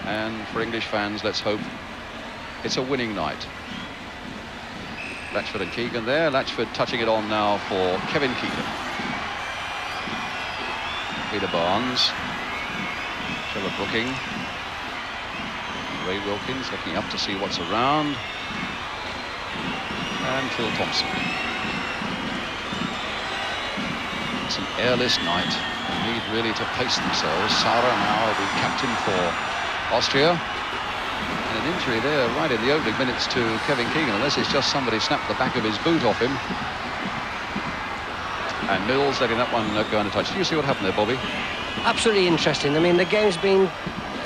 And for English fans, let's hope it's a winning night. Latchford and Keegan there. Latchford touching it on now for Kevin Keegan. Peter Barnes. Trevor Brooking. Ray Wilkins looking up to see what's around. And Phil Thompson. It's an airless night. They need really to pace themselves. Sara now the captain for Austria. And an injury there right in the opening minutes to Kevin Keegan, unless it's just somebody snapped the back of his boot off him. And Mills letting that one go on a touch. Did you see what happened there, Bobby? Absolutely interesting. I mean, the game's been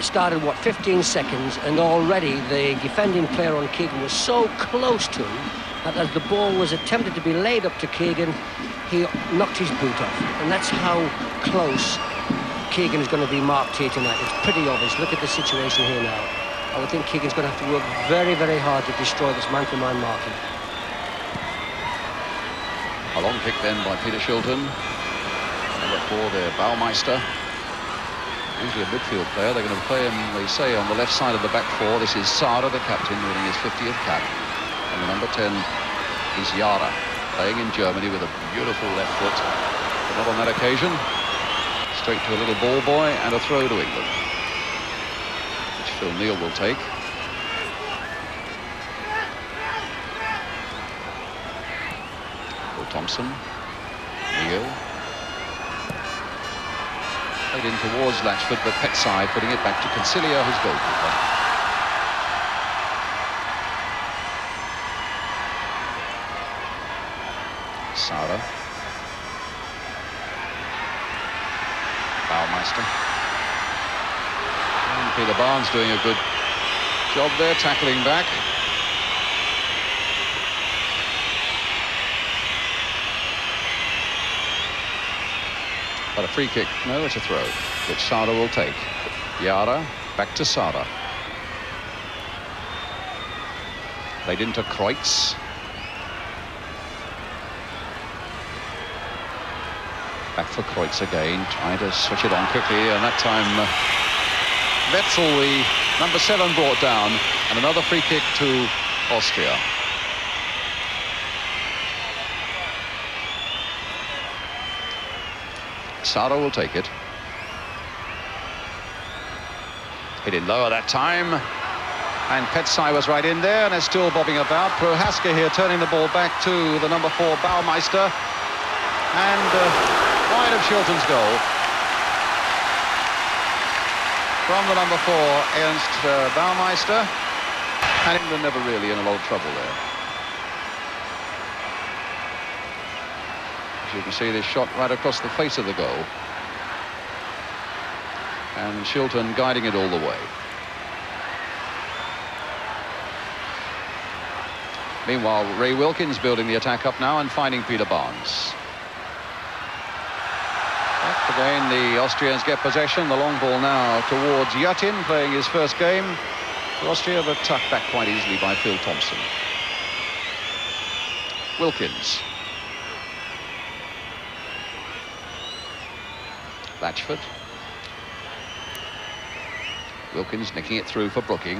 started, what, 15 seconds, and already the defending player on Keegan was so close to him that as the ball was attempted to be laid up to Keegan, he knocked his boot off. And that's how close Keegan is going to be marked here tonight. It's pretty obvious. Look at the situation here now. I would think Keegan's going to have to work very, very hard to destroy this man-to-man marking. A long kick then by Peter Shilton. Number 4 there, Baumeister. Usually a midfield player. They're going to play him, they say, on the left side of the back four. This is Sara, the captain, winning his 50th cap. And the number 10 is Yara, playing in Germany with a beautiful left foot. But not on that occasion. Straight to a little ball boy and a throw to England, which Phil Neal will take. Phil Thompson. Neal. Played in towards Latchford, but Petsai putting it back to Concilio, his goalkeeper. Sara. Baumeister. And Peter Barnes doing a good job there, tackling back. But a free kick, no, it's a throw, which Sara will take. Yara, back to Sara. Played into Kreutz. Back for Kreutz again, trying to switch it on quickly, and that time Wetzel, the number 7, brought down, and another free kick to Austria. Sara will take it. Hit it lower that time. And Petsai was right in there and is still bobbing about. Prohaska here turning the ball back to the number 4, Baumeister. And wide of Shilton's goal. From the number 4, Ernst Baumeister. And England never really in a lot of trouble there. You can see this shot right across the face of the goal. And Shilton guiding it all the way. Meanwhile, Ray Wilkins building the attack up now and finding Peter Barnes. Back again, the Austrians get possession. The long ball now towards Yatin, playing his first game for Austria, but tucked back quite easily by Phil Thompson. Wilkins. Latchford. Wilkins nicking it through for Brooking.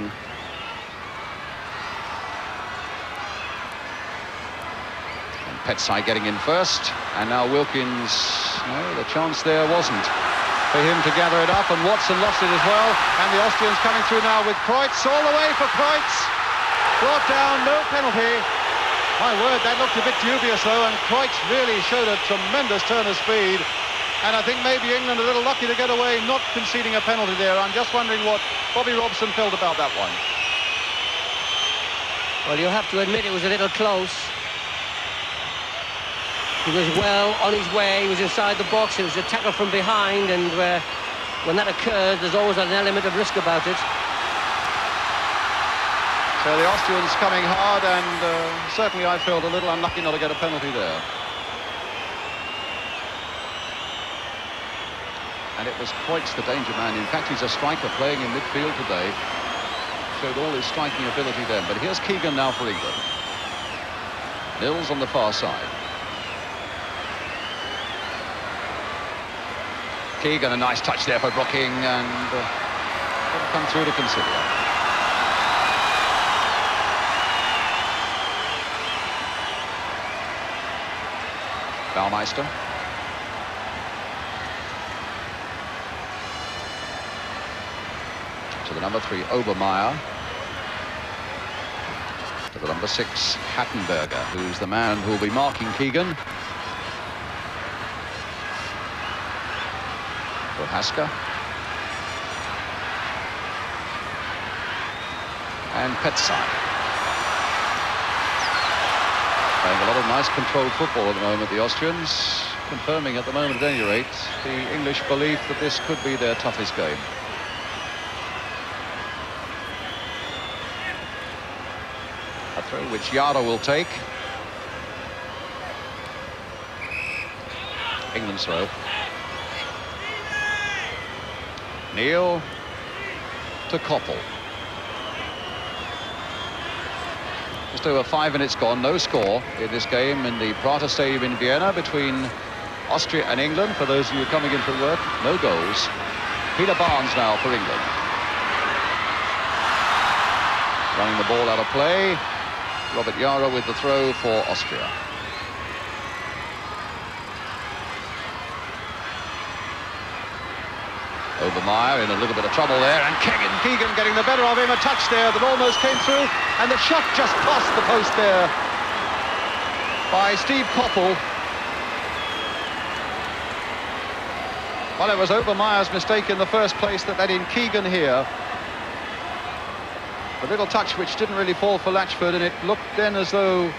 And Petsai getting in first. And now Wilkins, no, the chance there wasn't for him to gather it up, and Watson lost it as well. And the Austrians coming through now with Kreutz, all the way for Kreutz. Brought down, no penalty. My word, that looked a bit dubious though, and Kreutz really showed a tremendous turn of speed. And I think maybe England a little lucky to get away, not conceding a penalty there. I'm just wondering what Bobby Robson felt about that one. Well, you'll have to admit it was a little close. He was well on his way. He was inside the box. It was a tackle from behind, and when that occurs, there's always an element of risk about it. So the Austrians coming hard, and certainly I felt a little unlucky not to get a penalty there. And it was Kreutz, the danger man. In fact, he's a striker playing in midfield today. Showed all his striking ability then. But here's Keegan now for England. Mills on the far side. Keegan, a nice touch there for Brooking, and come through to Concilia. Baumeister. To the number 3, Obermeier. To the number 6, Hattenberger, who's the man who will be marking Keegan. Prohaska. And Petsai. Playing a lot of nice controlled football at the moment, the Austrians, confirming at the moment, at any rate, the English belief that this could be their toughest game. A throw which Yara will take. England's throw. Neil to Koppel. Just over 5 minutes gone, no score in this game in the Prater Stadium in Vienna between Austria and England. For those of you coming in from work, no goals. Peter Barnes now for England. Running the ball out of play. Robert Yara with the throw for Austria. Obermeier in a little bit of trouble there, and Keegan getting the better of him. A touch there that almost came through, and the shot just past the post there by Steve Koppel. Well, it was Obermeier's mistake in the first place that led in Keegan here. A little touch which didn't really fall for Latchford, and it looked then as though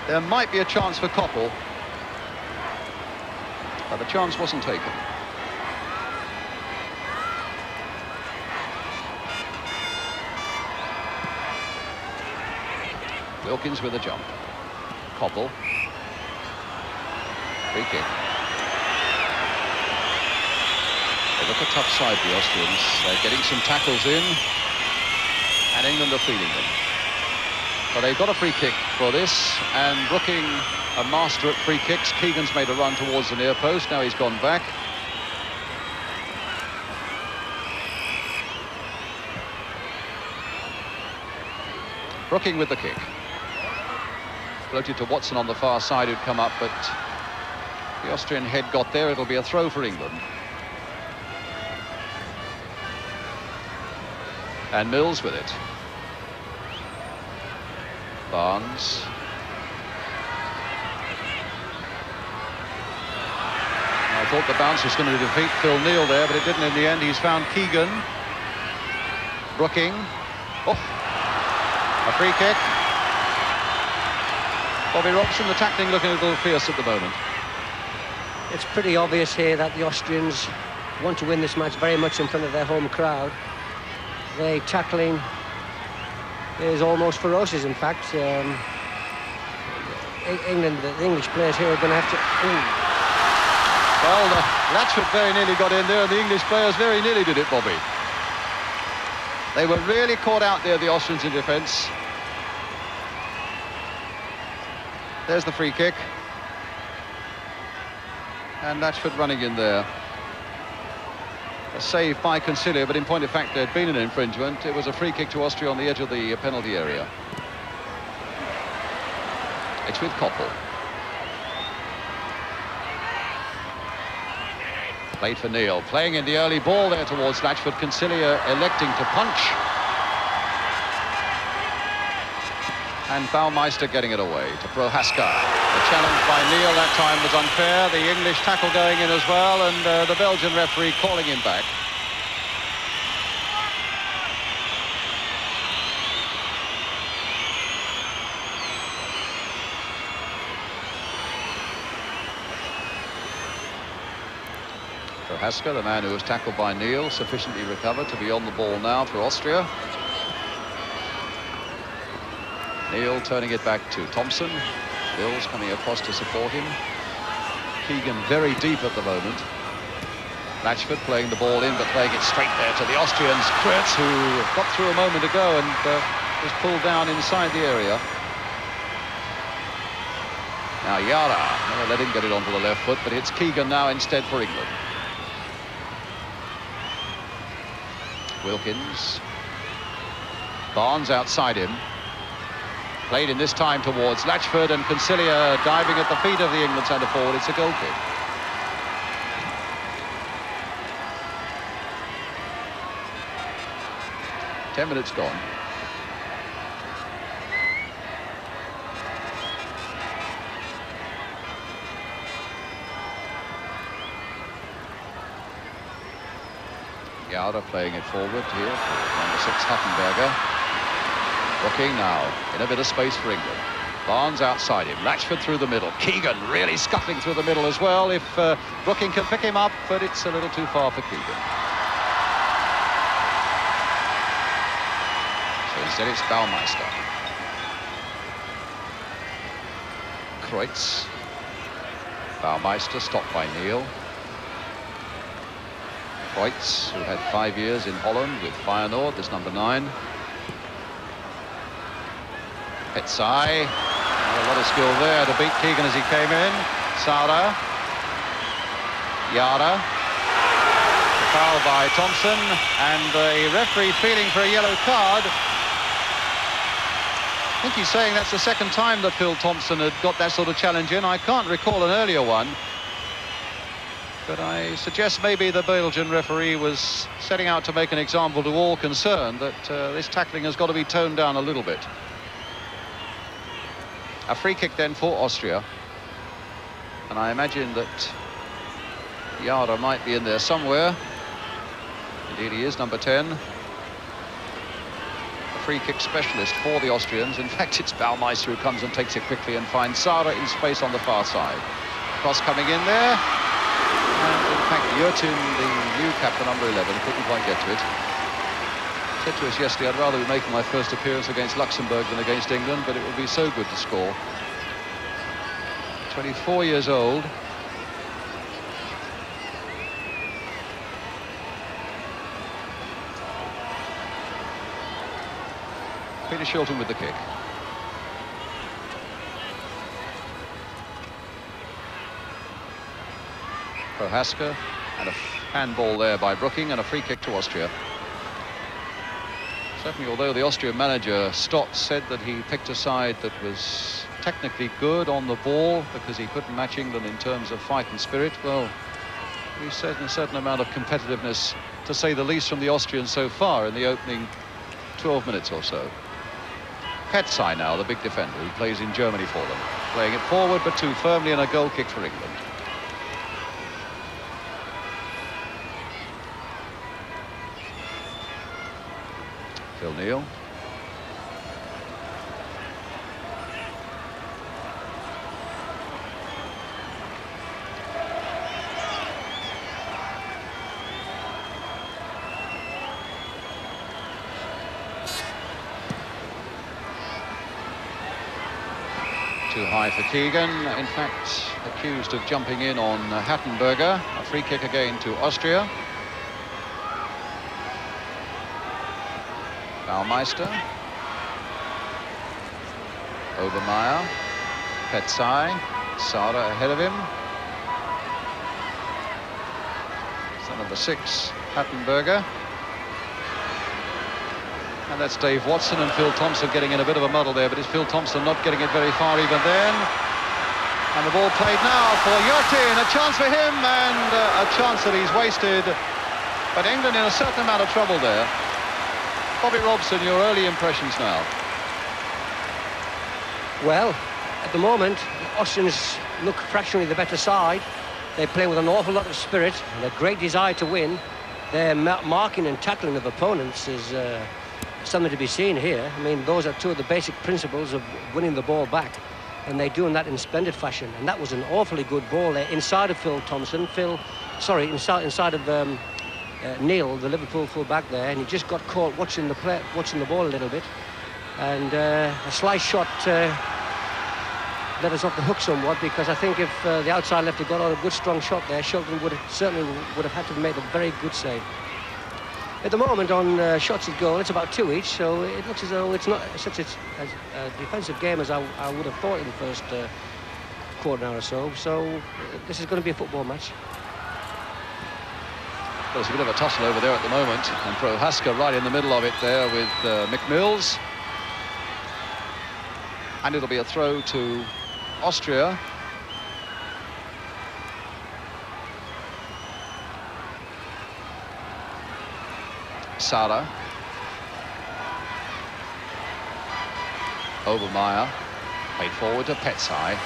there might be a chance for Koppel, but the chance wasn't taken. Wilkins with a jump. Koppel. Free kick. They look a tough side, the Austrians. They're getting some tackles in, and England are feeding them. But they've got a free kick for this, and Brooking, a master at free kicks. Keegan's made a run towards the near post. Now he's gone back. Brooking with the kick. Floated to Watson on the far side, who'd come up, but the Austrian head got there. It'll be a throw for England. And Mills with it. Barnes. I thought the bounce was going to defeat Phil Neal there, but it didn't in the end. He's found Keegan. Brooking. Oh, a free kick. Bobby Robson, the tackling looking a little fierce at the moment. It's pretty obvious here that the Austrians want to win this match very much in front of their home crowd. The tackling is almost ferocious, in fact. England, the English players here are going to have to... Well, Latchford very nearly got in there, and the English players very nearly did it, Bobby. They were really caught out there, the Austrians in defence. There's the free kick. And Latchford running in there. A save by Concilia, but in point of fact there'd been an infringement. It was a free kick to Austria on the edge of the penalty area. It's with Koppel. Played for Neil. Playing in the early ball there towards Latchford. Concilia electing to punch. And Baumeister getting it away to Prohaska. The challenge by Neil that time was unfair. The English tackle going in as well, and the Belgian referee calling him back. Prohaska, the man who was tackled by Neil, sufficiently recovered to be on the ball now for Austria. Neil turning it back to Thompson. Mills coming across to support him. Keegan very deep at the moment. Latchford playing the ball in, but playing it straight there to the Austrians. Kurtz, who got through a moment ago and was pulled down inside the area. Now Yara, never let him get it onto the left foot, but it's Keegan now instead for England. Wilkins. Barnes outside him. Played in this time towards Latchford, and Concilia diving at the feet of the England centre forward. It's a goal kick. Ten minutes gone. Yauda playing it forward here for number 6 Huttenberger. Brooking now in a bit of space for England. Barnes outside him. Latchford through the middle. Keegan really scuffling through the middle as well if Brooking can pick him up, but it's a little too far for Keegan. So instead it's Baumeister. Kreutz. Baumeister stopped by Neil. Kreutz, who had 5 years in Holland with Feyenoord, this number 9. Petsai, a lot of skill there to beat Keegan as he came in. Sauer. Yara. The foul by Thompson, and the referee feeling for a yellow card. I think he's saying that's the second time that Phil Thompson had got that sort of challenge in. I can't recall an earlier one. But I suggest maybe the Belgian referee was setting out to make an example to all concerned that this tackling has got to be toned down a little bit. A free kick then for Austria. And I imagine that Yara might be in there somewhere. Indeed he is, number 10. A free kick specialist for the Austrians. In fact, it's Baumeister who comes and takes it quickly and finds Sauer in space on the far side. Cross coming in there. And in fact, Yurtin, the new captain, number 11, couldn't quite get to it. Said to us yesterday, I'd rather be making my first appearance against Luxembourg than against England, but it would be so good to score. 24 years old. Peter Shilton with the kick. Prohaska, and a handball there by Brooking, and a free kick to Austria. Certainly, although the Austrian manager Stott said that he picked a side that was technically good on the ball because he couldn't match England in terms of fight and spirit, well, we've seen a certain amount of competitiveness, to say the least, from the Austrians so far in the opening 12 minutes or so. Petsai now, the big defender who plays in Germany for them, playing it forward but too firmly, and a goal kick for England. Phil Neal. Too high for Keegan, in fact accused of jumping in on Hattenberger. A free kick again to Austria. Baumeister. Obermeier. Petsai. Sauer ahead of him. So number 6, Hattenberger. And that's Dave Watson and Phil Thompson getting in a bit of a muddle there, but it's Phil Thompson not getting it very far even then. And the ball played now for Yurtin, a chance for him, and a chance that he's wasted. But England in a certain amount of trouble there. Bobby Robson, your early impressions now? Well, at the moment, the Austrians look fractionally the better side. They play with an awful lot of spirit and a great desire to win. Their marking and tackling of opponents is something to be seen here. I mean, those are two of the basic principles of winning the ball back, and they're doing that in splendid fashion. And that was an awfully good ball there inside of Phil Thompson. Inside of Neil, the Liverpool full-back there, and he just got caught watching the ball a little bit, and a slice shot let us off the hook somewhat, because I think if the outside left had got on a good strong shot there, Shilton certainly would have had to have made a very good save. At the moment, on shots at goal, it's about 2 each, so it looks as though it's not such a defensive game as I would have thought in the first quarter hour or so. So this is going to be a football match. Well, there's a bit of a tussle over there at the moment, and Prohaska right in the middle of it there with McMills. And it'll be a throw to Austria. Sara. Obermeier. Played forward to Petsai.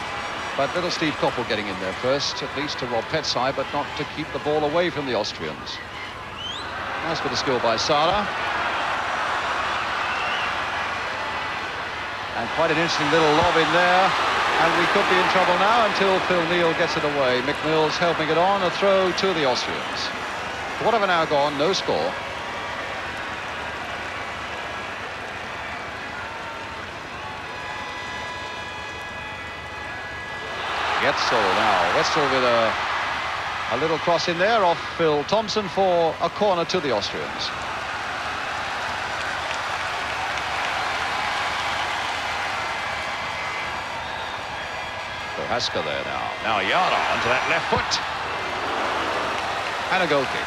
But little Steve Koppel getting in there first, at least to rob Petsai, but not to keep the ball away from the Austrians. Nice bit of skill by Sara. And quite an interesting little lob in there. And we could be in trouble now until Phil Neal gets it away. McMills helping it on, a throw to the Austrians. What have now gone? No score. Wetzel now. Wetzel with a little cross in there off Phil Thompson for a corner to the Austrians. Prohaska there now. Now Yara onto that left foot. And a goal kick.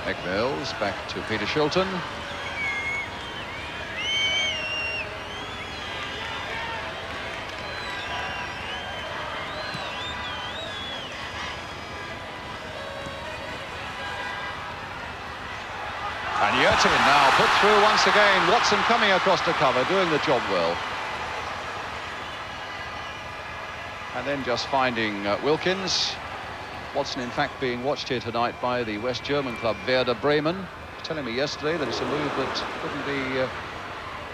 McMills back to Peter Shilton. And Yurtin now put through once again. Watson coming across to cover, doing the job well. And then just finding Wilkins. Watson, in fact, being watched here tonight by the West German club Werder Bremen. He was telling me yesterday that it's a move that couldn't be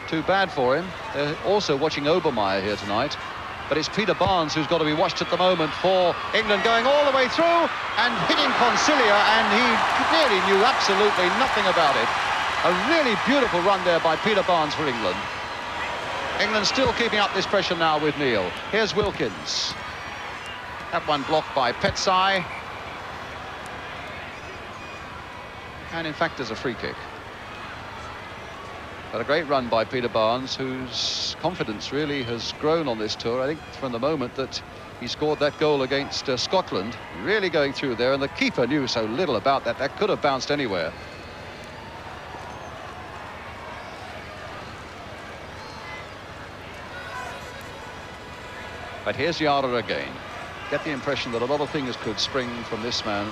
too bad for him. They're also watching Obermeier here tonight. But it's Peter Barnes who's got to be watched at the moment for England, going all the way through and hitting Concilia, and he really knew absolutely nothing about it. A really beautiful run there by Peter Barnes for England. England still keeping up this pressure now with Neal. Here's Wilkins. That one blocked by Petsai. And in fact, there's a free kick. But a great run by Peter Barnes, whose confidence really has grown on this tour. I think from the moment that he scored that goal against Scotland, really going through there, and the keeper knew so little about that. That could have bounced anywhere. But here's Yara again. Get the impression that a lot of things could spring from this man.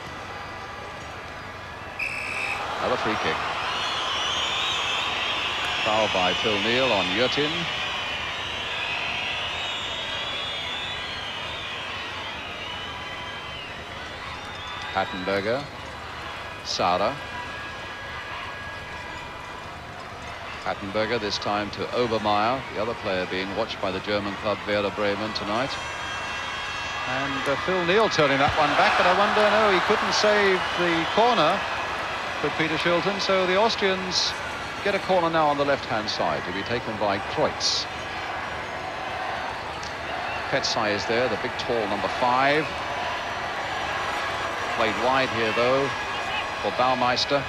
Another free kick. Foul by Phil Neal on Yurtin. Hattenberger. Sara. Hattenberger this time to Obermeier, the other player being watched by the German club Werder Bremen tonight. And Phil Neal turning that one back, but I wonder, no, he couldn't save the corner for Peter Shilton, so the Austrians get a corner now on the left-hand side to be taken by Kreutz. Petsai is there, the big, tall number 5. Played wide here, though, for Baumeister.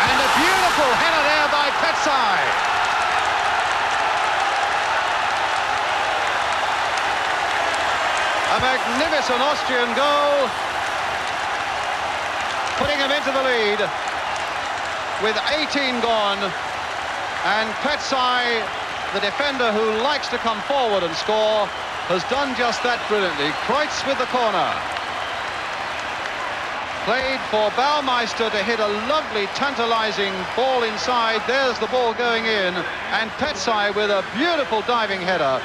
And a beautiful header there by Petsai. A magnificent Austrian goal, putting him into the lead with 18 gone. And Petsai, the defender who likes to come forward and score, has done just that brilliantly. Kreutz with the corner. Played for Baumeister to hit a lovely, tantalizing ball inside. There's the ball going in. And Petsai with a beautiful diving header,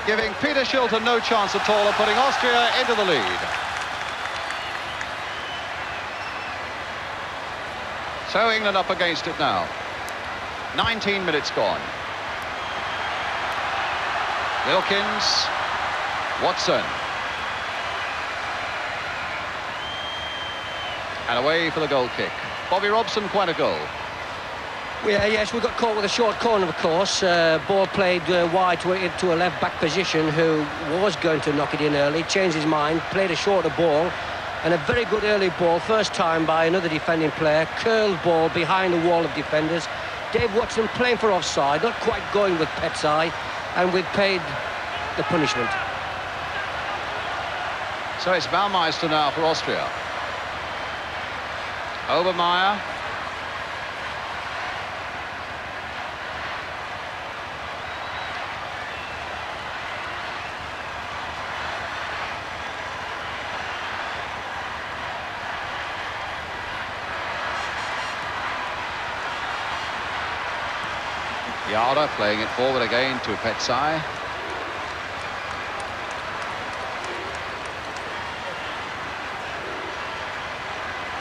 giving Peter Shilton no chance at all of putting Austria into the lead. So England up against it now. 19 minutes gone. Wilkins, Watson. And away for the goal kick. Bobby Robson, quite a goal. Yes, we got caught with a short corner, of course. Ball played wide to a left-back position, who was going to knock it in early, changed his mind, played a shorter ball, and a very good early ball, first time by another defending player, curled ball behind the wall of defenders. Dave Watson playing for offside, not quite going with Petsai, and we've paid the punishment. So it's Baumeister now for Austria. Obermeier. Yara playing it forward again to Petsai.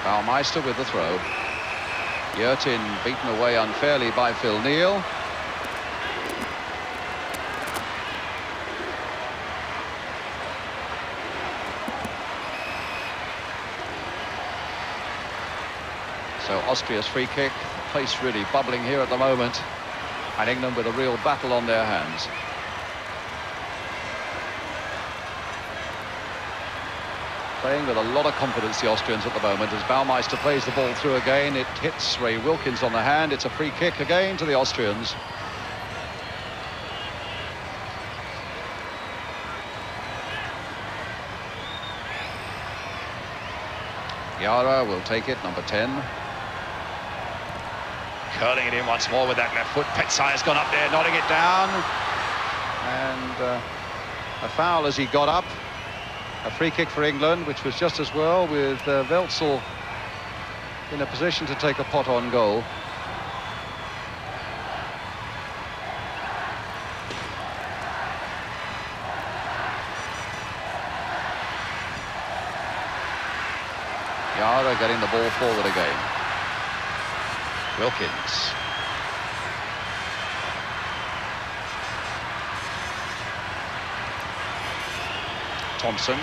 Baumeister with the throw. Yurtin beaten away unfairly by Phil Neal. So Austria's free kick, the place really bubbling here at the moment, and England with a real battle on their hands. Playing with a lot of confidence, the Austrians at the moment, as Baumeister plays the ball through again. It hits Ray Wilkins on the hand. It's a free kick again to the Austrians. Yara will take it, number 10. Curling it in once more with that left foot. Petsai has gone up there, nodding it down. And a foul as he got up. A free kick for England, which was just as well, with Wetzel in a position to take a pot on goal. Yara getting the ball forward again. Wilkins. Thompson.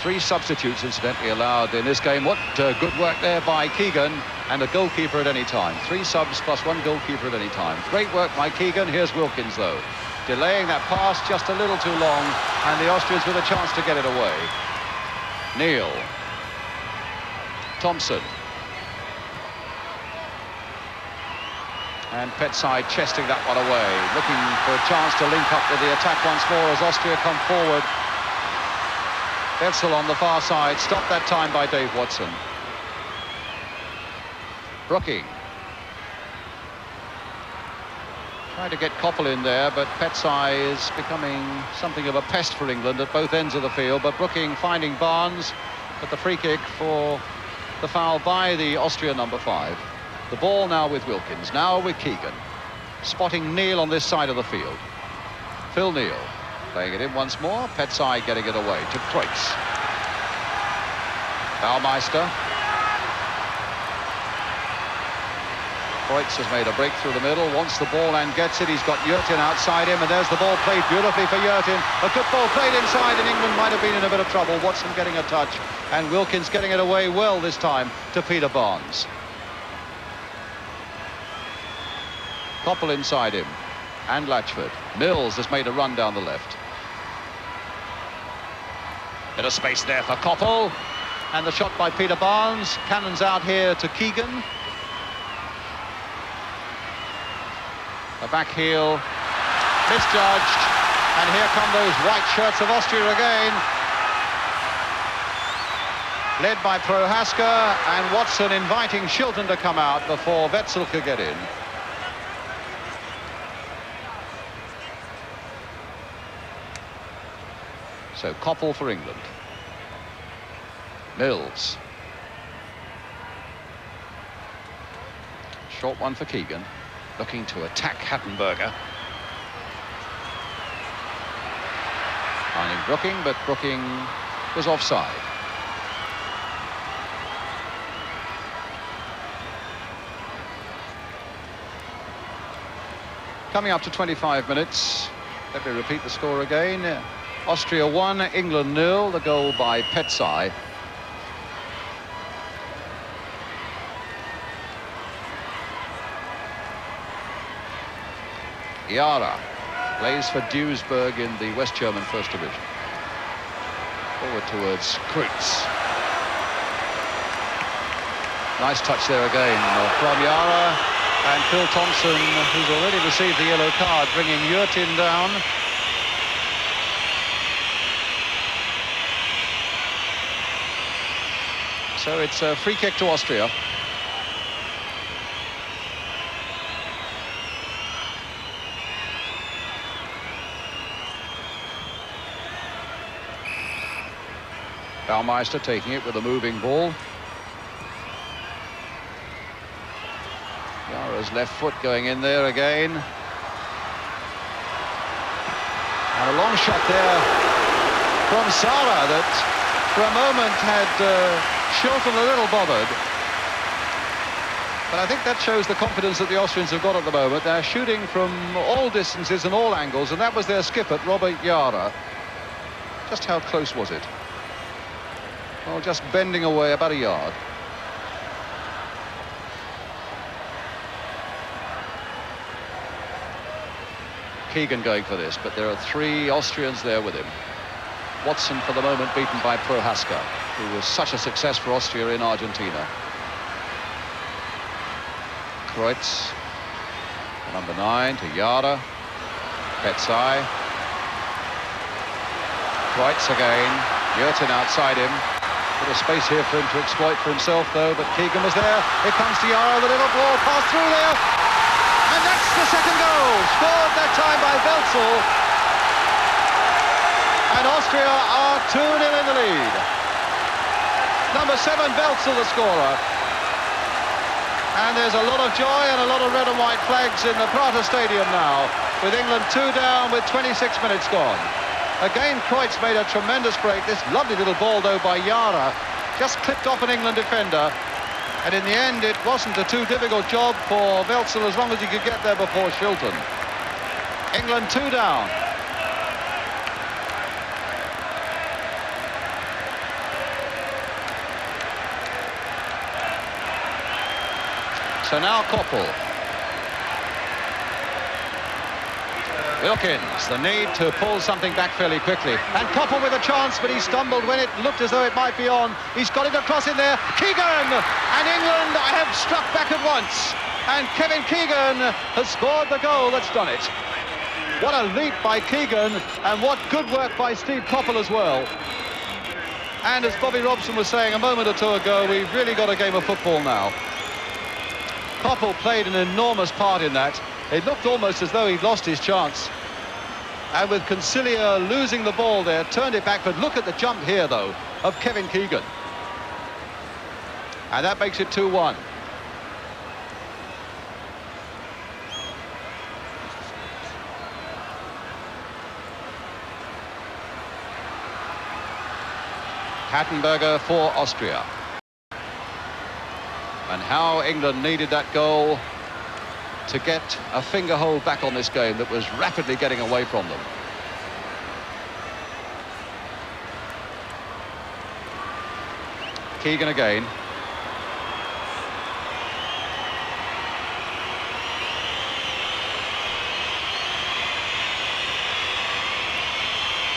3 substitutes incidentally allowed in this game. What good work there by Keegan, and a goalkeeper at any time. 3 subs plus 1 goalkeeper at any time. Great work by Keegan. Here's Wilkins though, delaying that pass just a little too long, and the Austrians with a chance to get it away. Neal. Thompson. And Petsai chesting that one away, looking for a chance to link up with the attack once more as Austria come forward. Wetzel on the far side, stopped that time by Dave Watson. Brooking. Trying to get Koppel in there, but Petsai is becoming something of a pest for England at both ends of the field. But Brooking finding Barnes at the free kick for the foul by the Austria number 5. The ball now with Wilkins, now with Keegan. Spotting Neal on this side of the field. Phil Neal playing it in once more. Petsai getting it away to Kreutz. Baumeister. Kreutz has made a break through the middle, wants the ball and gets it. He's got Yurtin outside him, and there's the ball played beautifully for Yurtin. A good ball played inside, and England might have been in a bit of trouble. Watson getting a touch, and Wilkins getting it away well this time to Peter Barnes. Koppel inside him, and Latchford. Mills has made a run down the left. Bit of space there for Koppel, and the shot by Peter Barnes. Cannons out here to Keegan. The back heel misjudged, and here come those white shirts of Austria again, led by Prohaska, and Watson inviting Shilton to come out before Wetzel could get in. So Koppel for England. Mills. Short one for Keegan, looking to attack Hattenberger. Finding Brooking, but Brooking was offside. Coming up to 25 minutes. Let me repeat the score again. Austria 1, England 0, the goal by Petsai. Yara plays for Duisburg in the West German First Division. Forward towards Kreutz. Nice touch there again from Yara, and Phil Thompson, who's already received the yellow card, bringing Yurtin down. So it's a free kick to Austria. Baumeister taking it with a moving ball. Yara's left foot going in there again. And a long shot there from Sara that for a moment had Shilton a little bothered. But I think that shows the confidence that the Austrians have got at the moment. They're shooting from all distances and all angles, and that was their skipper, Robert Yara. Just how close was it? Well, just bending away about a yard. Keegan going for this, but there are 3 Austrians there with him. Watson, for the moment, beaten by Prohaska, who was such a success for Austria in Argentina. Kreutz, number 9, to Yara. Petsai. Kreutz again. Yurtin outside him. Bit of space here for him to exploit for himself, though, but Keegan was there. Here comes to Yara, the little ball passed through there. And that's the second goal, scored that time by Welzel. And Austria are 2-0 in the lead. Number 7, Welzel, the scorer. And there's a lot of joy and a lot of red and white flags in the Prater Stadium now, with England 2 down with 26 minutes gone. Again, Kreutz made a tremendous break. This lovely little ball, though, by Yara, just clipped off an England defender. And in the end, it wasn't a too difficult job for Welzel as long as he could get there before Shilton. England 2 down. So now Koppel. Wilkins, the need to pull something back fairly quickly. And Koppel with a chance, but he stumbled when it looked as though it might be on. He's got it across in there. Keegan! And England have struck back at once. And Kevin Keegan has scored the goal that's done it. What a leap by Keegan, and what good work by Steve Koppel as well. And as Bobby Robson was saying a moment or two ago, we've really got a game of football now. Koppel played an enormous part in that. It looked almost as though he'd lost his chance. And with Concilia losing the ball there, turned it back. But look at the jump here, though, of Kevin Keegan. And that makes it 2-1. Hattenberger for Austria. And how England needed that goal to get a finger hold back on this game that was rapidly getting away from them. Keegan again.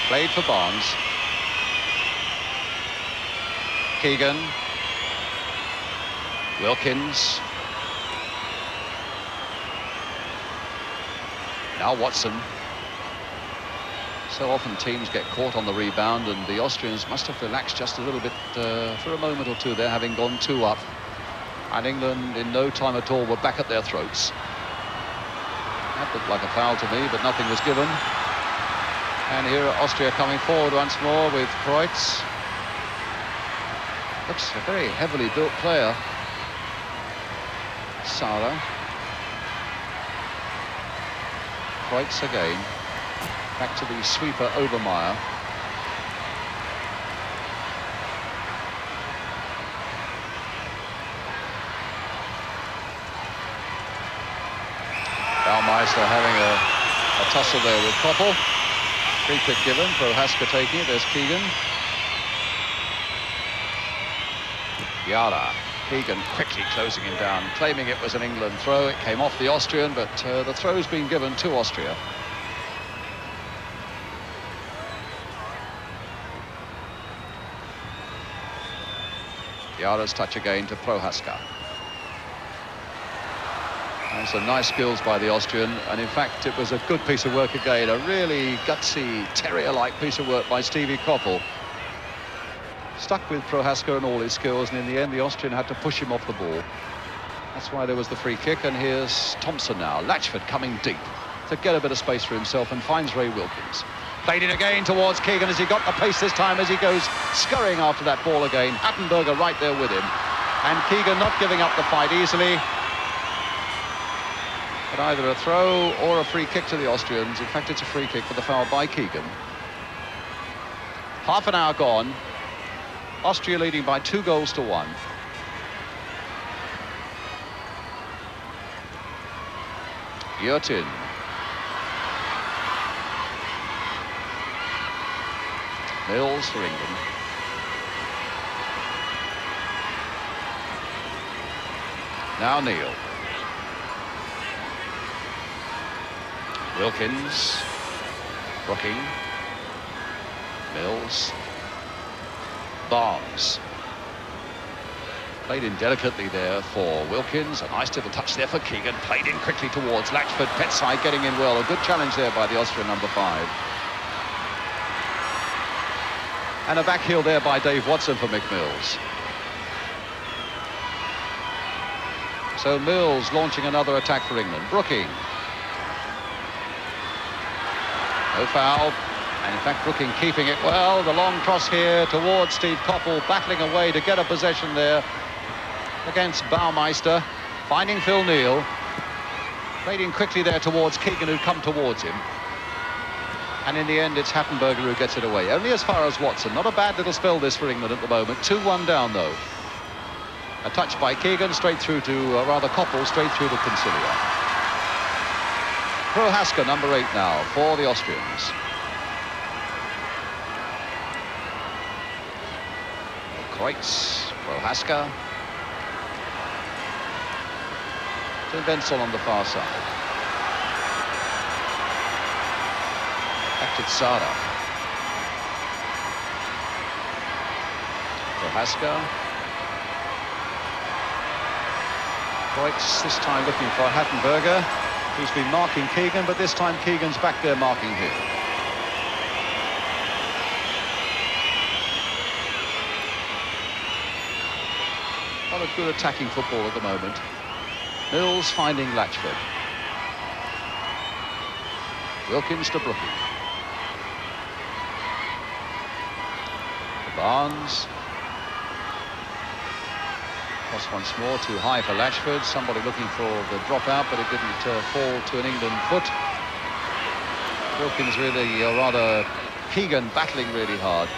Played for Barnes. Keegan. Wilkins. Now Watson. So often teams get caught on the rebound, and the Austrians must have relaxed just a little bit for a moment or two there, having gone 2 up. And England, in no time at all, were back at their throats. That looked like a foul to me, but nothing was given. And here Austria coming forward once more with Kreutz. Looks a very heavily built player. Sara. Kreutz again. Back to the sweeper Obermeier. Baumeister having a tussle there with Koppel. Free kick given, Prohaska taking it. There's Keegan. Yara. Keegan quickly closing him down, claiming it was an England throw. It came off the Austrian, but the throw's been given to Austria. Yara's touch again to Prohaska. And some nice skills by the Austrian, and in fact it was a good piece of work again, a really gutsy, terrier-like piece of work by Stevie Koppel. Stuck with Prohaska and all his skills, and in the end the Austrian had to push him off the ball. That's why there was the free kick, and here's Thompson now. Latchford coming deep to get a bit of space for himself and finds Ray Wilkins. Played it again towards Keegan as he got the pace this time as he goes scurrying after that ball again. Hattenberger right there with him. And Keegan not giving up the fight easily. But either a throw or a free kick to the Austrians. In fact, it's a free kick for the foul by Keegan. Half an hour gone. Austria leading by 2-1. Yurtin. Mills for England. Now Neil. Wilkins. Brooking. Mills. Barnes. Played in delicately there for Wilkins. A nice little touch there for Keegan. Played in quickly towards Latchford. Petside getting in well. A good challenge there by the Austrian number 5. And a back heel there by Dave Watson for Mick Mills. So Mills launching another attack for England. Brooking. No foul. And in fact, Brooking keeping it well. The long cross here towards Steve Koppel, battling away to get a possession there against Baumeister. Finding Phil Neal. Played in quickly there towards Keegan, who'd come towards him. And in the end, it's Hattenberger who gets it away. Only as far as Watson. Not a bad little spell this for England at the moment. 2-1 down, though. A touch by Keegan, straight through to, rather Koppel, straight through to Concilia. Prohaska, number 8 now, for the Austrians. Kreutz, Prohaska. To Wenzel on the far side. Back to Tsara. Prohaska. Kreutz this time looking for Hattenberger, who's been marking Keegan, but this time Keegan's back there marking him. A lot of good attacking football at the moment. Mills finding Latchford. Wilkins to Brooking. Barnes. Cross once more, too high for Latchford. Somebody looking for the dropout, but it didn't fall to an England foot. Wilkins really, or rather Keegan battling really hard.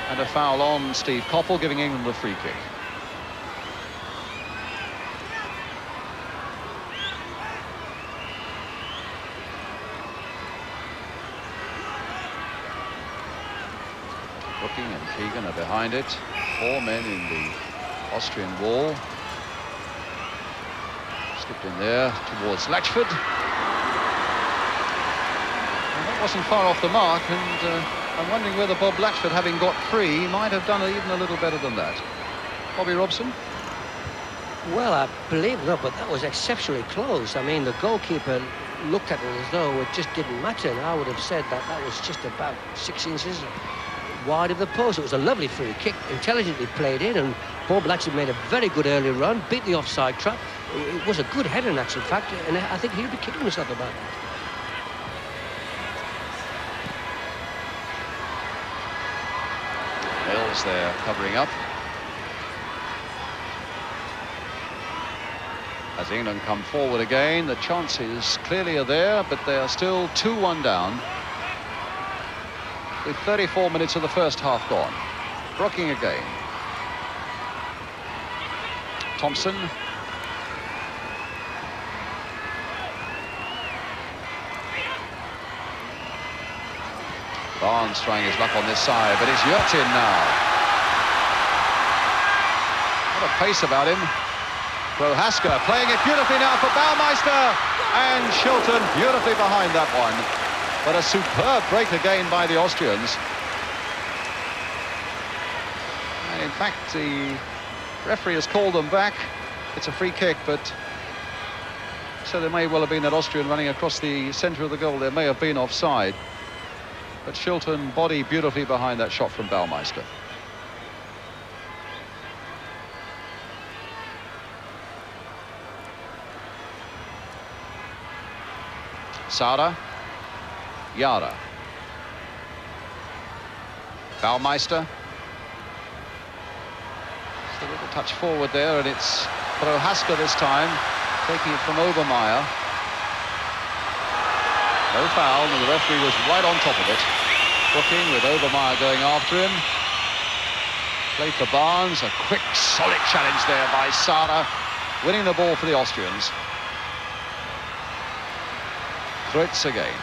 And a foul on Steve Koppel, giving England the free kick. Brooking and Keegan are behind it. 4 men in the Austrian wall. Slipped in there towards Latchford. And that wasn't far off the mark, and I'm wondering whether Bob Latchford, having got free, might have done even a little better than that. Bobby Robson? Well, I believe not, but that was exceptionally close. I mean, the goalkeeper looked at it as though it just didn't matter, and I would have said that that was just about 6 inches wide of the post. It was a lovely free kick, intelligently played in, and Bob Latchford made a very good early run, beat the offside trap. It was a good header in actual fact, and I think he'll be kicking himself about that. Mills there covering up. As England come forward again, the chances clearly are there, but they are still 2-1 down, with 34 minutes of the first half gone. Brooking again. Thompson. Barnes trying his luck on this side, but it's Yurtin now. What a pace about him. Prohaska playing it beautifully now for Baumeister, and Shilton beautifully behind that one. But a superb break again by the Austrians. And in fact, the referee has called them back. It's a free kick, but so there may well have been that Austrian running across the centre of the goal. There may have been offside. But Shilton body beautifully behind that shot from Baumeister. Sada, Yara, Baumeister. Just a little touch forward there, and it's Prohaska this time, taking it from Obermeier. No foul, and the referee was right on top of it. Brooking with Obermeier going after him. Played for Barnes, a quick, solid challenge there by Sada, winning the ball for the Austrians. Kreutz again.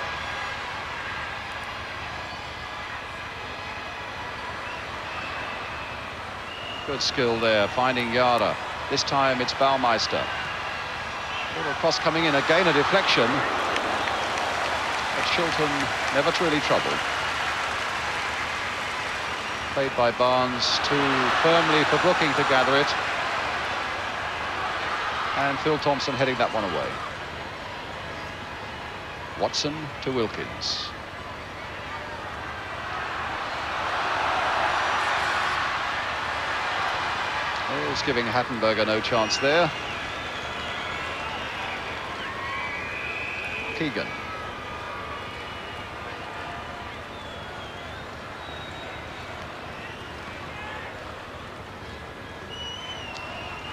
Good skill there, finding Yara. This time it's Baumeister. Little cross coming in, again a deflection. But Shilton never truly troubled. Played by Barnes, too firmly for Brooking to gather it. And Phil Thompson heading that one away. Watson to Wilkins. He's giving Hattenberger no chance there. Keegan.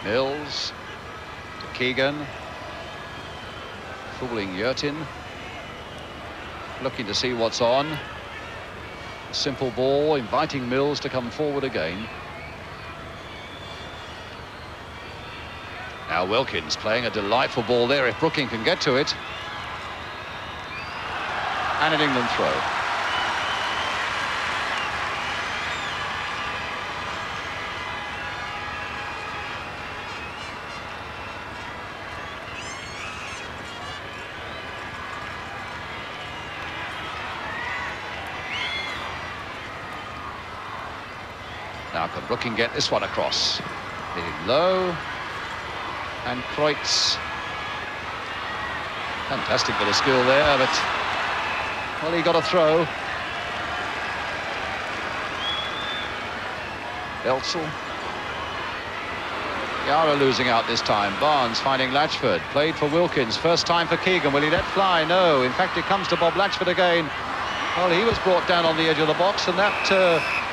Mills to Keegan. Fooling Yurtin. Looking to see what's on. A simple ball, inviting Mills to come forward again. Now Wilkins playing a delightful ball there if Brooking can get to it. And an England throw. Now can Brooking get this one across? Hitting low. And Kreutz. Fantastic bit of skill there, but well, he got a throw. Eltsel. Yara losing out this time. Barnes finding Latchford. Played for Wilkins. First time for Keegan. Will he let fly? No. In fact, it comes to Bob Latchford again. Well, he was brought down on the edge of the box, and that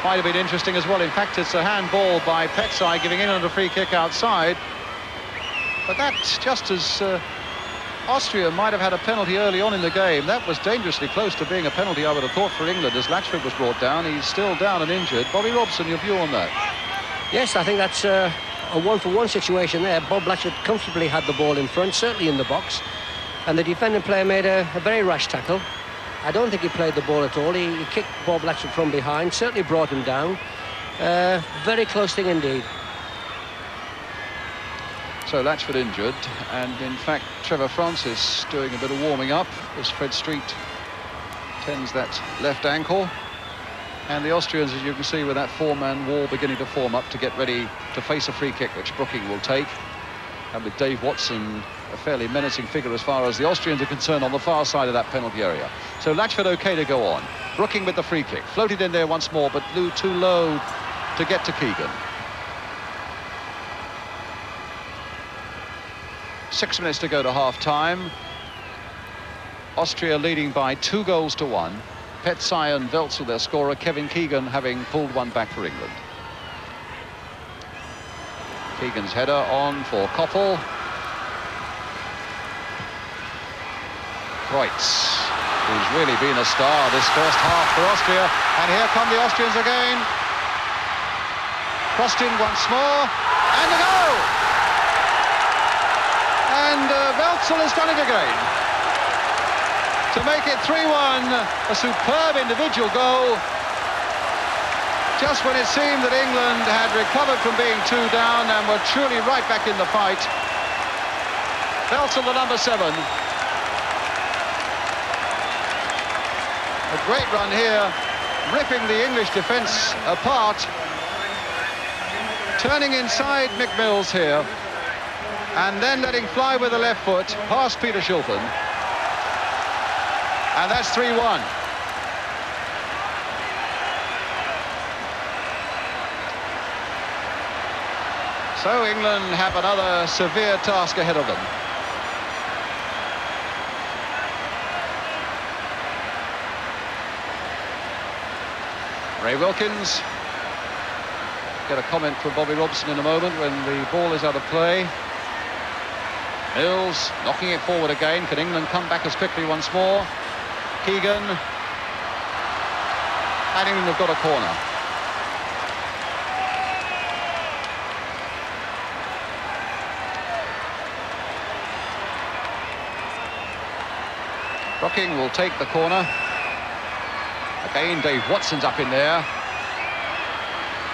might have been interesting as well. In fact, it's a handball by Petsai, giving England a free kick outside. But that's just as Austria might have had a penalty early on in the game. That was dangerously close to being a penalty, I would have thought, for England, as Latchford was brought down. He's still down and injured. Bobby Robson, your view on that? Yes, I think that's a one-for-one situation there. Bob Latchford comfortably had the ball in front, certainly in the box. And the defending player made a very rash tackle. I don't think he played the ball at all. He kicked Bob Latchford from behind, certainly brought him down. Very close thing indeed. So Latchford injured, and in fact Trevor Francis doing a bit of warming up as Fred Street tends that left ankle. And the Austrians, as you can see, with that four-man wall beginning to form up to get ready to face a free kick, which Brooking will take. And with Dave Watson, a fairly menacing figure as far as the Austrians are concerned on the far side of that penalty area. So Latchford okay to go on. Brooking with the free kick. Floated in there once more, but flew too low to get to Keegan. 6 minutes to go to half-time. Austria leading by 2-1. Petsai and Weltzel, their scorer. Kevin Keegan having pulled one back for England. Keegan's header on for Koppel. Kreutz, who's really been a star this first half for Austria. And here come the Austrians again. Crossed in once more. And a goal! And Weltzel has done it again. To make it 3-1, a superb individual goal. Just when it seemed that England had recovered from being 2 down and were truly right back in the fight, Belton, the number 7. A great run here, ripping the English defence apart, turning inside Mick Mills here, and then letting fly with the left foot past Peter Shilton. And that's 3-1. So England have another severe task ahead of them. Ray Wilkins. Get a comment from Bobby Robson in a moment when the ball is out of play. Mills knocking it forward again. Can England come back as quickly once more? Keegan. And England have got a corner. Brooking will take the corner. Again, Dave Watson's up in there.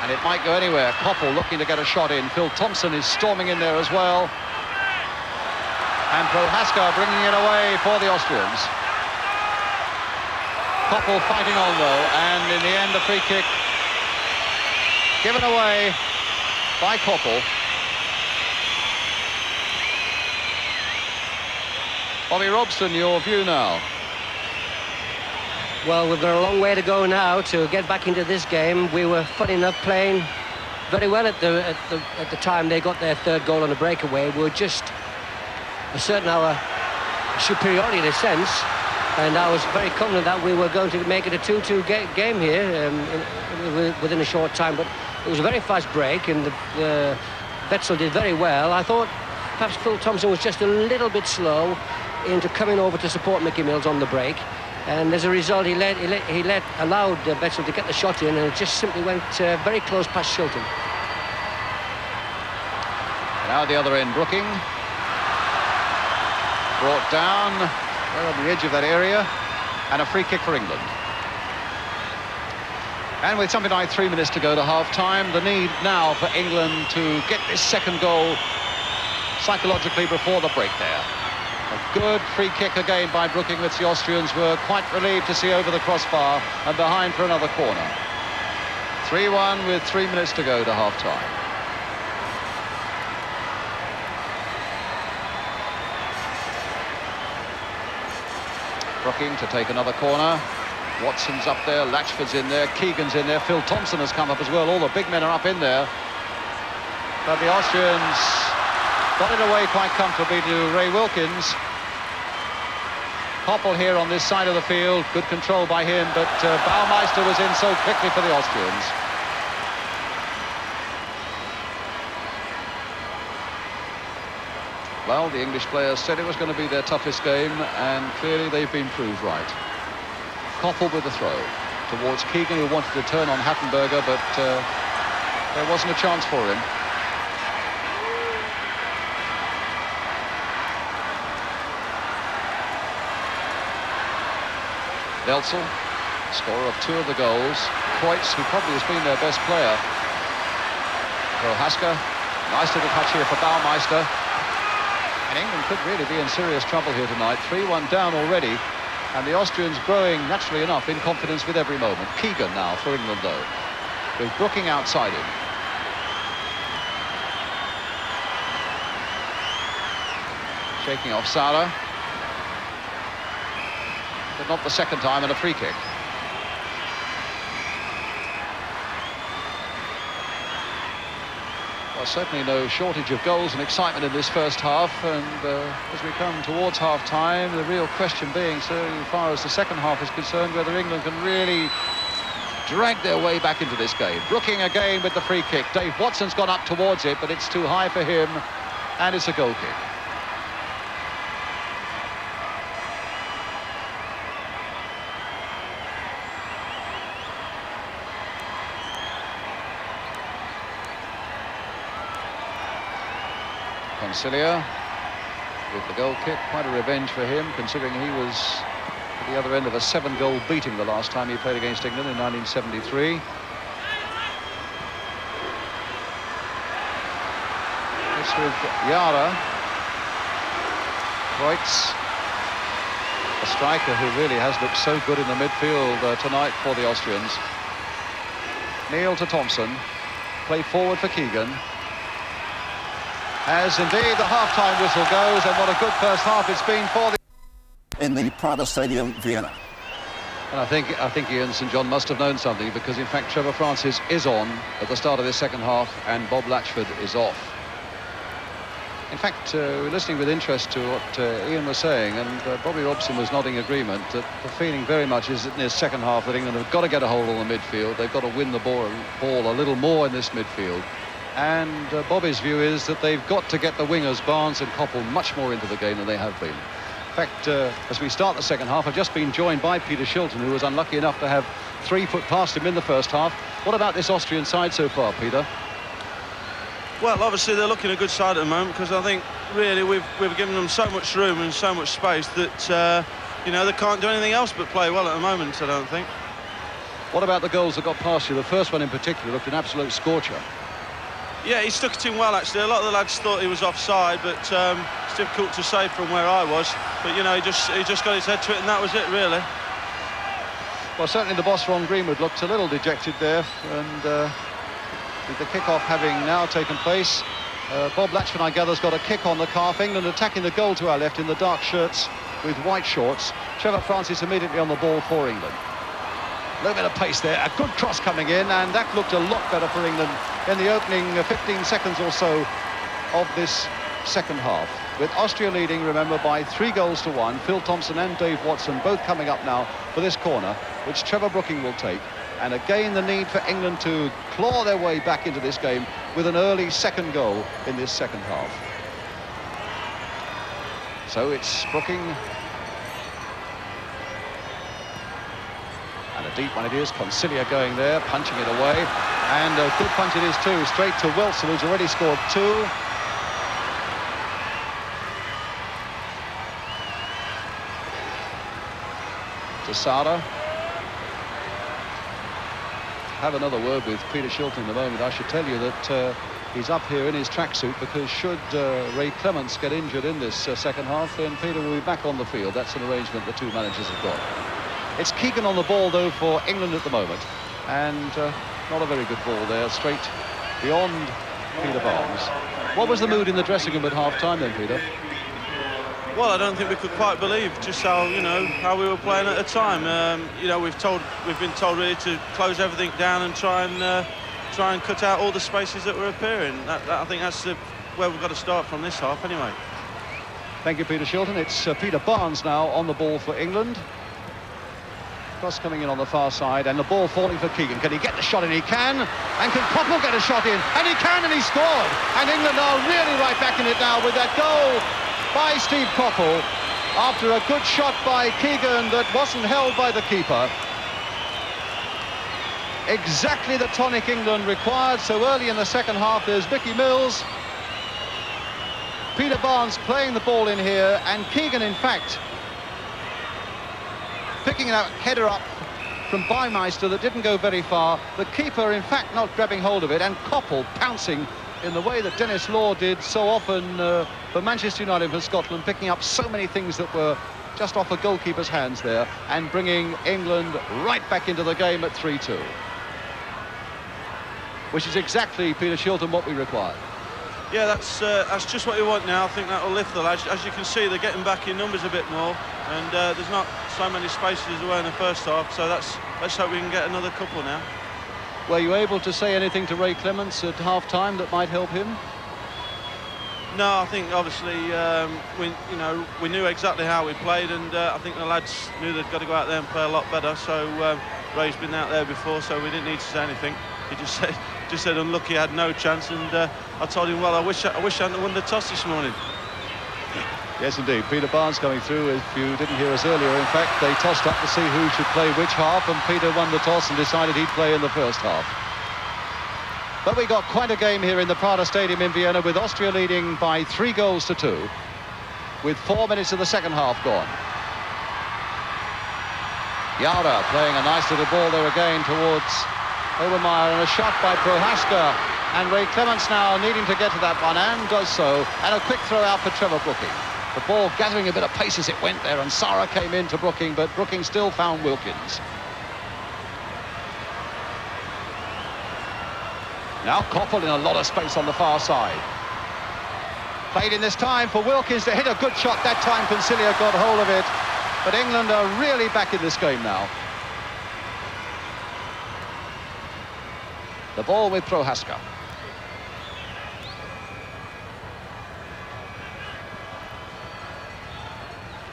And it might go anywhere. Koppel looking to get a shot in. Phil Thompson is storming in there as well. And Prohaska bringing it away for the Austrians. Koppel fighting on though, and in the end the free kick given away by Koppel. Bobby Robson, your view now. Well, we've got a long way to go now to get back into this game. We were, funny enough, playing very well at the time they got their third goal on a breakaway. We were just asserting our superiority in a sense, and I was very confident that we were going to make it a 2-2 game here within a short time. But it was a very fast break, and Wetzel did very well. I thought perhaps Phil Thompson was just a little bit slow into coming over to support Mickey Mills on the break. And as a result, he allowed Wetzel to get the shot in, and it just simply went very close past Shilton. Now the other end, Brooking. Brought down, right on the edge of that area, and a free kick for England. And with something like 3 minutes to go to half-time, the need now for England to get this second goal psychologically before the break there. A good free kick again by Brooking, which the Austrians were quite relieved to see over the crossbar and behind for another corner. 3-1 with 3 minutes to go to half-time. Brooking to take another corner. Watson's up there, Latchford's in there, Keegan's in there, Phil Thompson has come up as well. All the big men are up in there. But the Austrians got it away quite comfortably to Ray Wilkins. Koppel here on this side of the field, good control by him, but Baumeister was in so quickly for the Austrians. Well, the English players said it was going to be their toughest game, and clearly they've been proved right. Koppel with the throw towards Keegan, who wanted to turn on Hattenberger, but there wasn't a chance for him. Wetzel, scorer of 2 of the goals. Kreutz, who probably has been their best player. Prohaska, nice little touch here for Baumeister. And England could really be in serious trouble here tonight. 3-1 down already. And the Austrians growing, naturally enough, in confidence with every moment. Keegan now for England, though, with Brooking outside him. Shaking off Sara. But not the second time, and a free kick. Well, certainly no shortage of goals and excitement in this first half, and as we come towards half-time, the real question being, so far as the second half is concerned, whether England can really drag their way back into this game. Brooking again with the free kick. Dave Watson's gone up towards it, but it's too high for him, and it's a goal kick. Concilia with the goal kick, quite a revenge for him, considering he was at the other end of a 7-goal beating the last time he played against England in 1973. It's with Yara. Kreutz, a striker who really has looked so good in the midfield tonight for the Austrians. Neil to Thompson. Play forward for Keegan. As indeed the half-time whistle goes, and what a good first half it's been for the... In the Prater Stadium, Vienna. And I think Ian St John must have known something, because in fact Trevor Francis is on at the start of this second half and Bob Latchford is off. In fact, we're listening with interest to what Ian was saying, and Bobby Robson was nodding agreement that the feeling very much is that in this second half that England have got to get a hold on the midfield. They've got to win the ball a little more in this midfield. And Bobby's view is that they've got to get the wingers, Barnes and Koppel, much more into the game than they have been. In fact, as we start the second half, I've just been joined by Peter Shilton, who was unlucky enough to have 3 foot past him in the first half. What about this Austrian side so far, Peter? Well, obviously they're looking a good side at the moment, because I think really we've given them so much room and so much space that you know, they can't do anything else but play well at the moment, I don't think. What about the goals that got past you? The first one in particular looked an absolute scorcher. Yeah, he stuck it in well, actually. A lot of the lads thought he was offside, but it's difficult to say from where I was. But, you know, he just got his head to it, and that was it, really. Well, certainly the boss, Ron Greenwood, looked a little dejected there, and with the kick-off having now taken place, Bob Latchford, I gather, has got a kick on the calf. England attacking the goal to our left in the dark shirts with white shorts. Trevor Francis immediately on the ball for England. A little bit of pace there, a good cross coming in, and that looked a lot better for England in the opening 15 seconds or so of this second half. With Austria leading, remember, by 3-1. Phil Thompson and Dave Watson both coming up now for this corner, which Trevor Brooking will take. And again, the need for England to claw their way back into this game with an early second goal in this second half. So it's Brooking. And a deep one it is. Concilia going there, punching it away. And a good punch it is too, straight to Wilson, who's already scored 2. To Sada. Have another word with Peter Shilton in a moment. I should tell you that he's up here in his tracksuit, because should Ray Clements get injured in this second half, then Peter will be back on the field. That's an arrangement the two managers have got. It's Keegan on the ball, though, for England at the moment. And not a very good ball there, straight beyond Peter Barnes. What was the mood in the dressing room at half-time then, Peter? Well, I don't think we could quite believe just how, you know, how we were playing at the time. You know, we've been told really to close everything down and try and cut out all the spaces that were appearing. I think that's where we've got to start from this half, anyway. Thank you, Peter Shilton. It's Peter Barnes now on the ball for England. Cross coming in on the far side, and the ball falling for Keegan. Can he get the shot in? He can. And can Koppel get a shot in? And he can, and he scored. And England are really right back in it now with that goal by Steve Koppel after a good shot by Keegan that wasn't held by the keeper. Exactly the tonic England required. So early in the second half, there's Vicky Mills, Peter Barnes playing the ball in here, and Keegan, in fact, picking that header up from Bymeister that didn't go very far. The keeper, in fact, not grabbing hold of it, and Koppel pouncing in the way that Dennis Law did so often for Manchester United, for Scotland, picking up so many things that were just off a goalkeeper's hands there, and bringing England right back into the game at 3-2. Which is exactly, Peter Shilton, what we required. Yeah, that's just what we want now. I think that will lift the lads. As you can see, they're getting back in numbers a bit more, and there's not so many spaces as there were in the first half, so let's hope we can get another couple now. Were you able to say anything to Ray Clements at half-time that might help him? No, I think obviously we knew exactly how we played, and I think the lads knew they'd got to go out there and play a lot better. So Ray's been out there before, so we didn't need to say anything. He just said unlucky, had no chance, and I told him, well, I wish I hadn't won the toss this morning. Yes, indeed. Peter Barnes coming through. If you didn't hear us earlier, in fact, they tossed up to see who should play which half, and Peter won the toss and decided he'd play in the first half. But we got quite a game here in the Prater Stadium in Vienna, with Austria leading by 3-2, with 4 minutes of the second half gone. Yara playing a nice little ball there again towards Obermeier, and a shot by Prohaska And Ray Clements now needing to get to that one, and does so. And a quick throw out for Trevor Brooking. The ball gathering a bit of pace as it went there, and Sarah came in to Brooking, but Brooking still found Wilkins. Now Koppel in a lot of space on the far side. Played in this time for Wilkins to hit a good shot. That time Concilia got hold of it. But England are really back in this game now. The ball with Prohaska.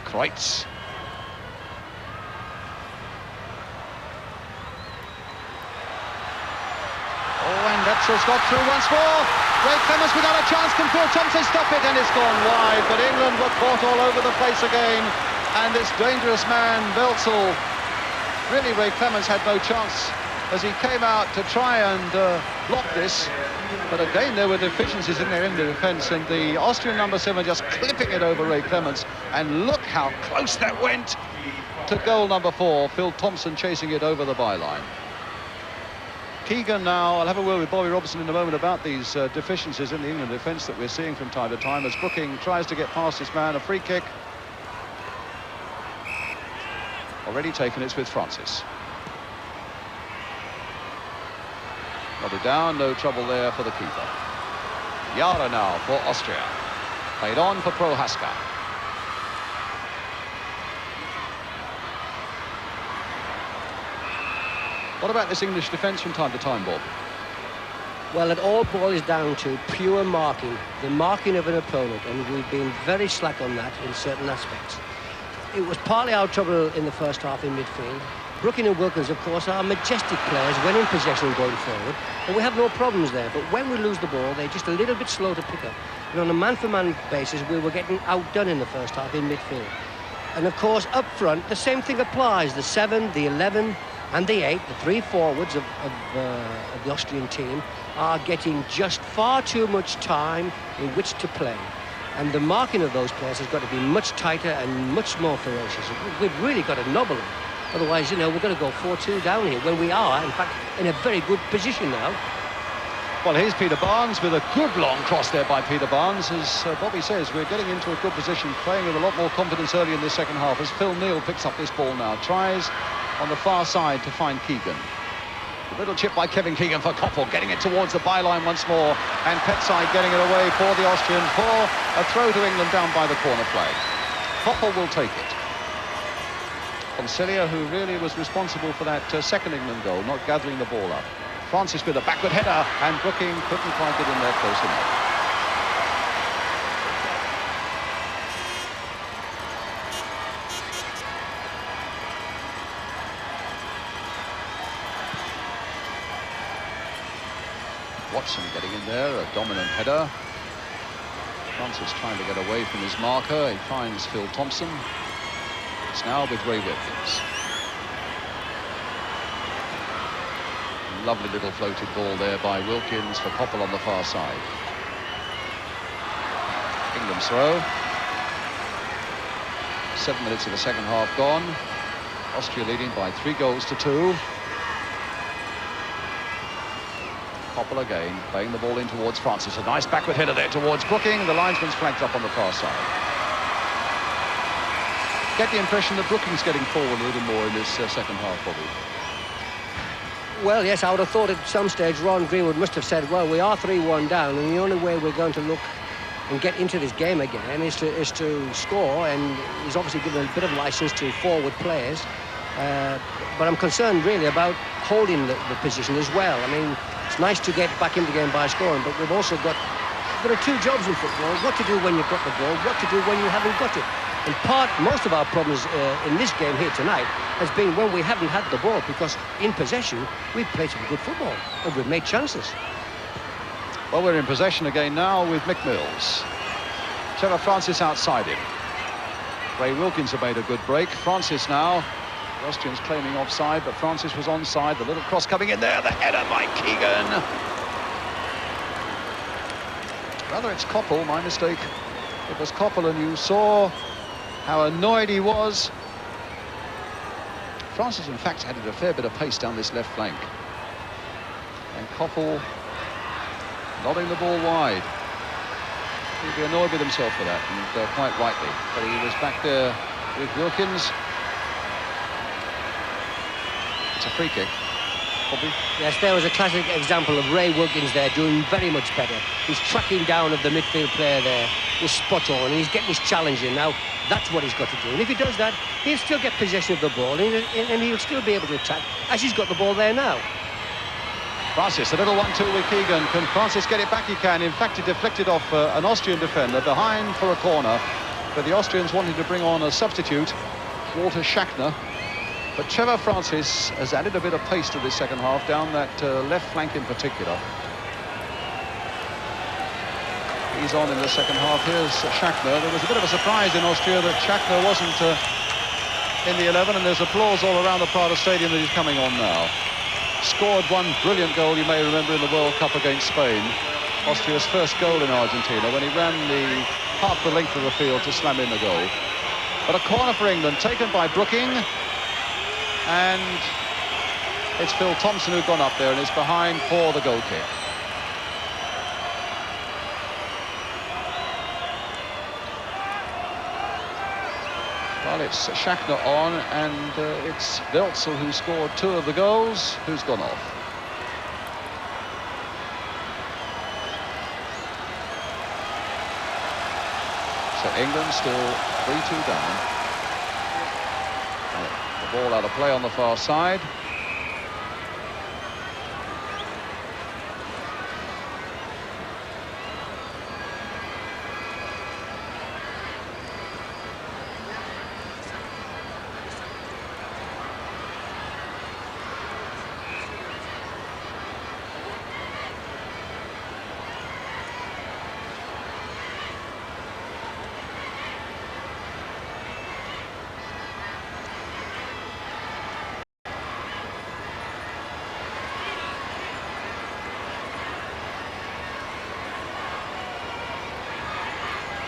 Kreutz. Oh, and Wetzel's got through once more. Ray Clements without a chance can Phil Thompson stop it, and it's gone wide. But England were caught all over the place again. And this dangerous man, Wetzel, really Ray Clements had no chance as he came out to try and block this. But again, there were deficiencies in their end of defence, and the Austrian number 7 just clipping it over Ray Clements. And look how close that went to goal number 4. Phil Thompson chasing it over the byline. Keegan now, I'll have a word with Bobby Robson in a moment about these deficiencies in the England defence that we're seeing from time to time as Brooking tries to get past this man. A free kick. Already taken, it's with Francis. Got it down, no trouble there for the keeper. Yara now for Austria. Played on for Prohaska. What about this English defence from time to time, Bob? Well, it all boils down to pure marking, the marking of an opponent, and we've been very slack on that in certain aspects. It was partly our trouble in the first half in midfield. Brooking and Wilkins, of course, are majestic players when in possession and going forward, and we have no problems there. But when we lose the ball, they're just a little bit slow to pick up. And on a man-for-man basis, we were getting outdone in the first half in midfield. And, of course, up front, the same thing applies. The 7, the 11 and the 8, the 3 forwards of the Austrian team, are getting just far too much time in which to play. And the marking of those players has got to be much tighter and much more ferocious. We've really got to nobble them. Otherwise, you know, we're going to go 4-2 down here when we are, in fact, in a very good position now. Well, here's Peter Barnes with a good long cross there by Peter Barnes. As Bobby says, we're getting into a good position, playing with a lot more confidence early in this second half as Phil Neal picks up this ball now. Tries on the far side to find Keegan. A little chip by Kevin Keegan for Koppel, getting it towards the byline once more. And Petside getting it away for the Austrian for a throw to England down by the corner flag. Koppel will take it. Concilia, who really was responsible for that second England goal, not gathering the ball up. Francis with a backward header, and Brooking couldn't quite get in there close enough. Watson getting in there, a dominant header. Francis trying to get away from his marker. He finds Phil Thompson. It's now with Ray Wilkins. Lovely little floated ball there by Wilkins for Koppel on the far side. England's throw. 7 minutes of the second half gone. Austria leading by 3-2. Koppel again, playing the ball in towards Francis. A nice backward header there towards Brooking. The linesman's flagged up on the far side. Get the impression that Brooking's getting forward a little more in this second half, Bobby. Well, yes, I would have thought at some stage Ron Greenwood must have said, well, we are 3-1 down, and the only way we're going to look and get into this game again is to score, and he's obviously given a bit of license to forward players. But I'm concerned really about holding the position as well. I mean, it's nice to get back into the game by scoring, but we've also got, there are 2 jobs in football: what to do when you've got the ball, what to do when you haven't got it. And most of our problems in this game here tonight has been when we haven't had the ball, because in possession we've played some good football and we've made chances. Well, we're in possession again now with Mick Mills. Trevor Francis outside him. Ray Wilkins have made a good break. Francis now. The Austrians claiming offside, but Francis was onside. The little cross coming in there. The header by Keegan. Rather, it's Koppel, my mistake. It was Koppel, and you saw how annoyed he was. Francis, in fact, added a fair bit of pace down this left flank. And Koppel nodding the ball wide. He'd be annoyed with himself for that, and quite rightly. But he was back there with Wilkins. It's a free kick. Probably. Yes, there was a classic example of Ray Wilkins there doing very much better. His tracking down of the midfield player there was spot on, and he's getting his challenge in now. That's what he's got to do. And if he does that, he'll still get possession of the ball, and he'll still be able to attack, as he's got the ball there now. Francis, a little 1-2 with Keegan. Can Francis get it back? He can. In fact, he deflected off an Austrian defender behind for a corner. But the Austrians wanted to bring on a substitute, Walter Schachner. But Trevor Francis has added a bit of pace to this second half, down that left flank in particular. He's on in the second half. Here's Schachner. There was a bit of a surprise in Austria that Schachner wasn't in the 11, and there's applause all around the Prater Stadium that he's coming on now. Scored one brilliant goal, you may remember, in the World Cup against Spain. Austria's first goal in Argentina, when he ran half the length of the field to slam in the goal. But a corner for England, taken by Brooking. And it's Phil Thompson who's gone up there and is behind for the goal kick. Well, it's Schachner on, and it's Welzel who scored 2 of the goals, who's gone off. So England still 3-2 down. The ball out of play on the far side.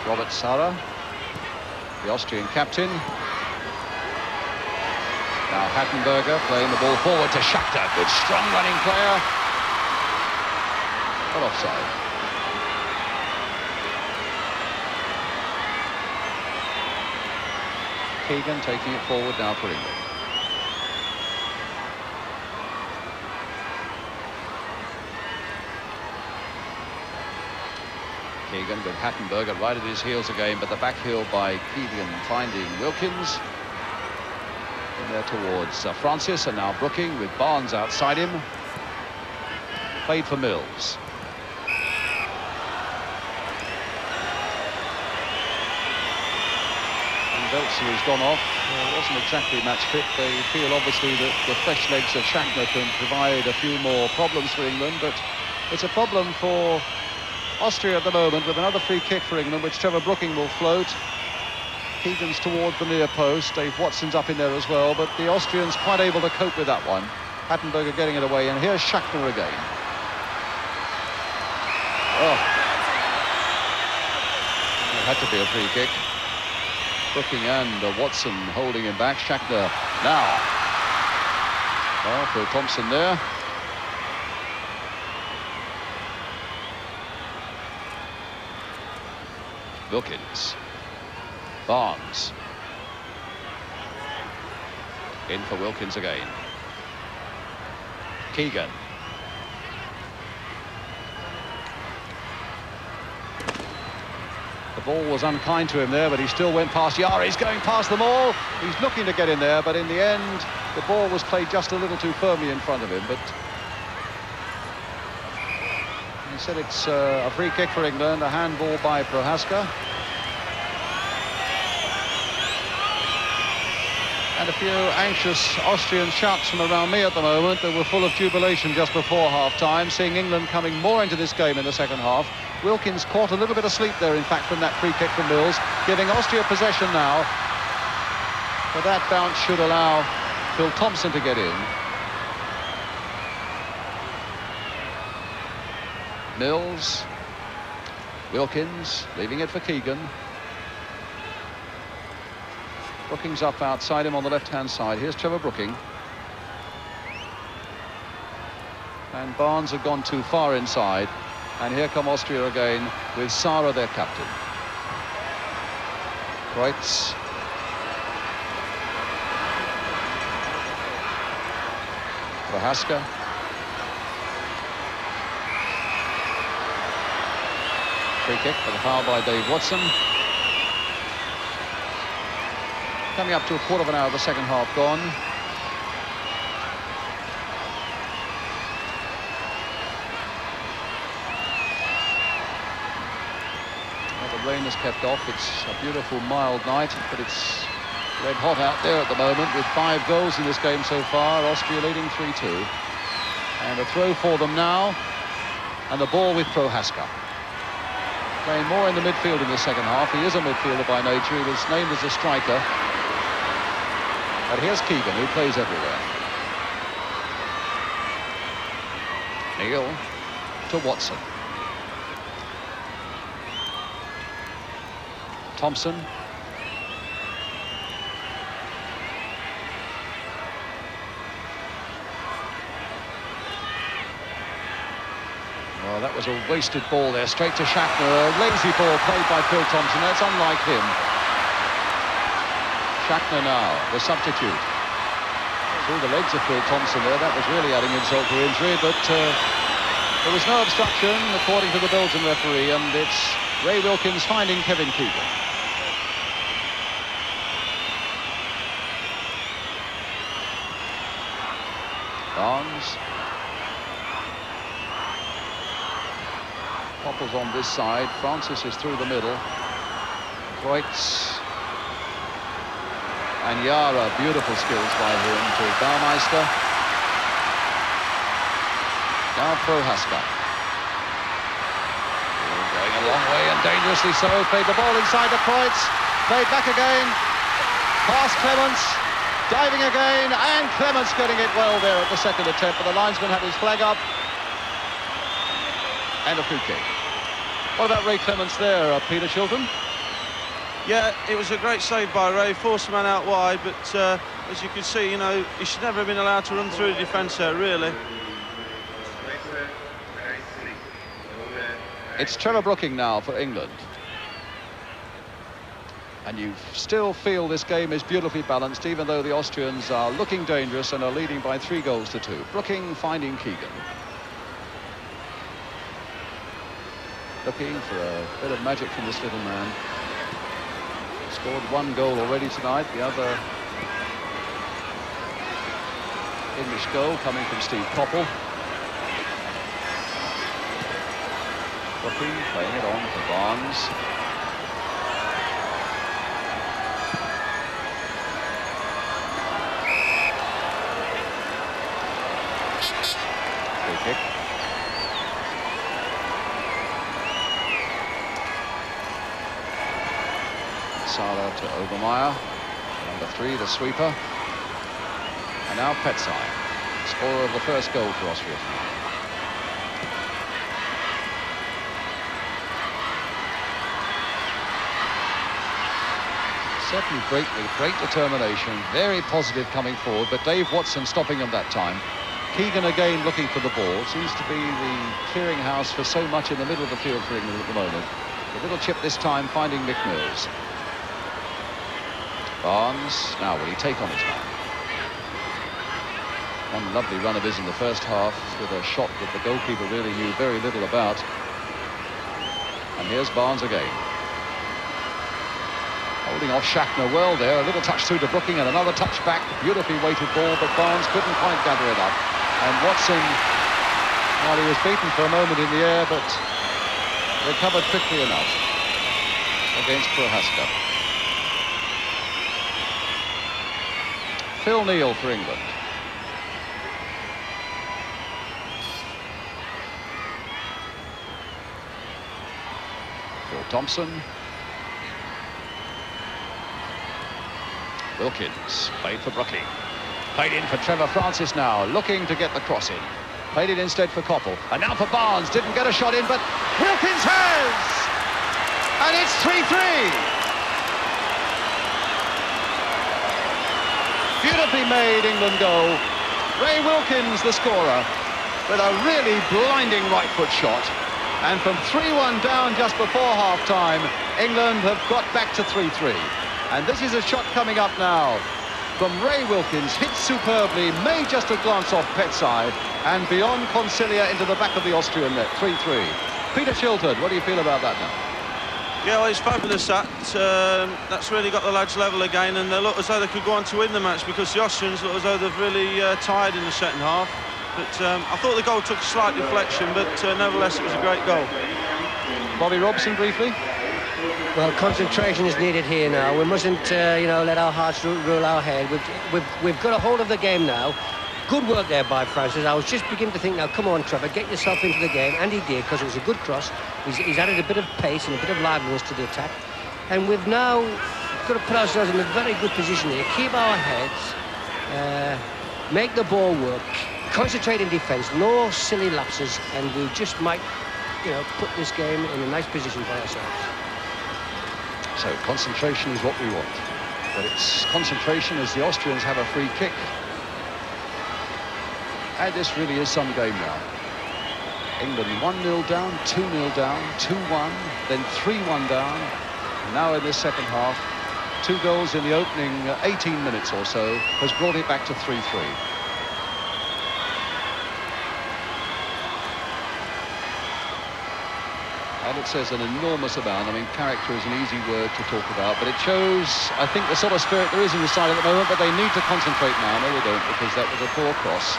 Robert Sara, the Austrian captain. Now Hattenberger playing the ball forward to Schachner. Good strong running player. But offside. Keegan taking it forward now for England. Keegan with Hattenberger right at his heels again, but the back heel by Keegan finding Wilkins. And there towards Francis, and now Brooking with Barnes outside him. Played for Mills. And Welzel has gone off. Wasn't exactly match fit. They feel obviously that the fresh legs of Schachner can provide a few more problems for England, but it's a problem for Austria at the moment, with another free kick for England, which Trevor Brooking will float. Keegan's toward the near post. Dave Watson's up in there as well, but the Austrians quite able to cope with that one. Hattenberger getting it away, and here's Schachner again. Oh. It had to be a free kick. Brooking and Watson holding him back. Schachner now. Well, Phil Thompson there. Wilkins. Barnes. In for Wilkins again. Keegan. The ball was unkind to him there, but he still went past Yara. He's going past them all. He's looking to get in there, but in the end, the ball was played just a little too firmly in front of him. But he said it's a free kick for England, a handball by Prohaska. And a few anxious Austrian shouts from around me at the moment that were full of jubilation just before half-time, seeing England coming more into this game in the second half. Wilkins caught a little bit of sleep there, in fact, from that free kick from Mills, giving Austria possession now. But that bounce should allow Phil Thompson to get in. Mills, Wilkins, leaving it for Keegan. Brooking's up outside him on the left-hand side. Here's Trevor Brooking. And Barnes had gone too far inside. And here come Austria again with Sara, their captain. Kreutz. Prohaska. Free kick for the foul by Dave Watson. Coming up to a quarter of an hour of the second half gone. Well, the rain has kept off. It's a beautiful mild night, but it's red hot out there at the moment with 5 goals in this game so far. Austria leading 3-2. And a throw for them now. And the ball with Prohaska. Playing more in the midfield in the second half. He is a midfielder by nature. He was named as a striker. But here's Keegan, who plays everywhere. Neal to Watson. Thompson. Well, that was a wasted ball there, straight to Schaffner. A lazy ball played by Phil Thompson. That's unlike him. Schaffner now, the substitute. Through the legs of Phil Thompson there. That was really adding insult to injury, but there was no obstruction, according to the Belgian referee, and it's Ray Wilkins finding Kevin Keegan. Barnes. Popples on this side. Francis is through the middle. Kreutz. And Yara, beautiful skills by him to Baumeister. Now Prohaska. Going a long way and dangerously so. Played the ball inside to Kreutz. Played back again. Past Clements. Diving again. And Clements getting it well there at the second attempt. But the linesman had his flag up. And a free kick. What about Ray Clements there, Peter Chilton? Yeah, it was a great save by Ray, forced the man out wide, but as you can see, you know, he should never have been allowed to run through the defence there, really. It's Trevor Brooking now for England. And you still feel this game is beautifully balanced, even though the Austrians are looking dangerous and are leading by 3-2. Brooking finding Keegan. Looking for a bit of magic from this little man. Scored 1 goal already tonight. The other English goal coming from Steve Coppell. Brooking playing it on for Barnes. Free kick. Sala to Obermeyer. Number 3, the sweeper. And now Petsai, scorer of the first goal for Austria tonight. Certainly great determination, very positive coming forward, but Dave Watson stopping him that time. Keegan again looking for the ball. Seems to be the clearinghouse for so much in the middle of the field for England at the moment. A little chip this time, finding Mick Mills. Barnes, now will he take on his man? One lovely run of his in the first half with a shot that the goalkeeper really knew very little about. And here's Barnes again. Holding off Schaffner well there, a little touch through to Brooking and another touch back, beautifully weighted ball, but Barnes couldn't quite gather it up. And Watson, well, he was beaten for a moment in the air, but recovered quickly enough against Prohaska. Phil Neal for England. Phil Thompson. Wilkins, played for Brooking. Played in for Trevor Francis now, looking to get the cross in. Played it instead for Coppell. And now for Barnes, didn't get a shot in, but Wilkins has! And it's 3-3. Beautifully made England goal. Ray Wilkins, the scorer, with a really blinding right foot shot. And from 3-1 down just before half-time, England have got back to 3-3. And this is a shot coming up now from Ray Wilkins, hit superbly, made just a glance off Petsai, and beyond Concilia into the back of the Austrian net, 3-3. Peter Shilton, what do you feel about that now? Yeah, well, it's fabulous that. That's really got the lads level again, and they look as though they could go on to win the match, because the Austrians look as though they've really tired in the second half. But I thought the goal took a slight deflection, but nevertheless it was a great goal. Bobby Robson, briefly. Well, concentration is needed here now. We mustn't, you know, let our hearts rule our head. We've got a hold of the game now. Good work there by Francis. I was just beginning to think, now, come on, Trevor, get yourself into the game. And he did, because it was a good cross. He's added a bit of pace and a bit of liveliness to the attack. And we've now got to put ourselves in a very good position here. Keep our heads, make the ball work, concentrate in defence, no silly lapses, and we just might, you know, put this game in a nice position for ourselves. So concentration is what we want. But it's concentration as the Austrians have a free kick. And this really is some game now. England 1-0 down, 2-0 down, 2-1, then 3-1 down. Now in this second half, 2 goals in the opening 18 minutes or so has brought it back to 3-3. And it says an enormous amount. I mean, character is an easy word to talk about, but it shows, I think, the sort of spirit there is in the side at the moment, but they need to concentrate now. No, they don't, because that was a poor cross.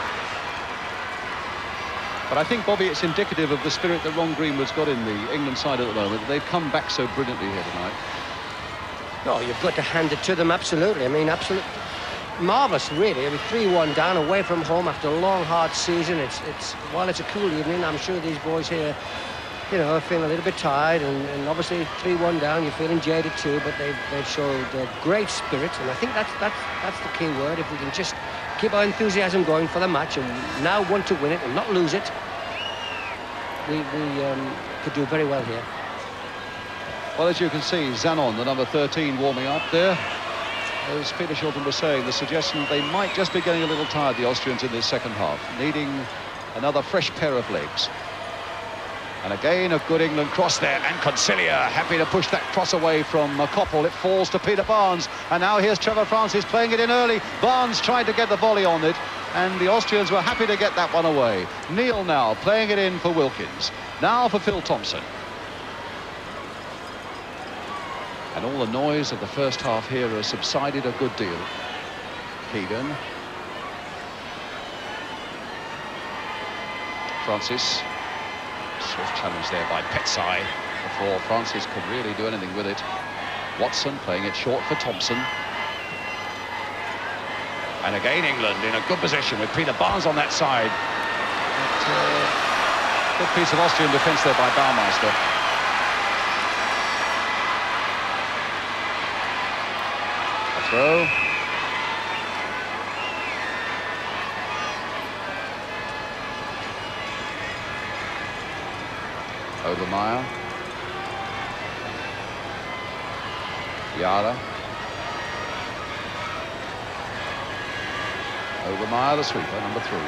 But I think, Bobby, it's indicative of the spirit that Ron Greenwood's got in the England side at the moment. They've come back so brilliantly here tonight. No, you've got to hand it to them, absolutely. I mean, absolutely marvellous, really. I mean, 3-1 down away from home after a long, hard season. While it's a cool evening, I'm sure these boys here, you know, feeling a little bit tired, and obviously 3-1 down, you're feeling jaded too, but they've showed great spirit, and I think that's the key word. If we can just keep our enthusiasm going for the match and now want to win it and not lose it, we could do very well here. Well, as you can see, Zanon, the number 13, warming up there. As Peter Shilton was saying, the suggestion they might just be getting a little tired, the Austrians, in this second half, needing another fresh pair of legs. And again, a good England cross there, and Concilia happy to push that cross away from Koppel. It falls to Peter Barnes, and now here's Trevor Francis playing it in early. Barnes tried to get the volley on it, and the Austrians were happy to get that one away. Neil now playing it in for Wilkins. Now for Phil Thompson. And all the noise of the first half here has subsided a good deal. Keegan. Francis. Swift challenge there by Petsai before Francis could really do anything with it. Watson playing it short for Thompson. And again England in a good position with Peter Barnes on that side. Good piece of Austrian defence there by Baumeister. A throw. Obermeyer. Yara. Obermeyer, the sweeper, number 3.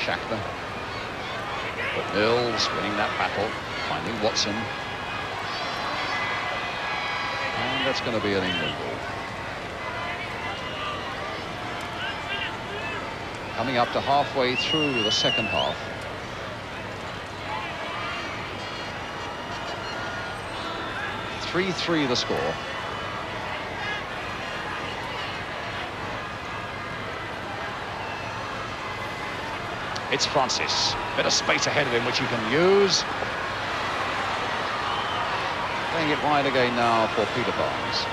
Shackler. But Mills winning that battle, finding Watson. And that's going to be an England ball. Coming up to halfway through the second half. (3-3) the score. It's Francis. Bit of space ahead of him, which he can use. Playing it wide again now for Peter Barnes.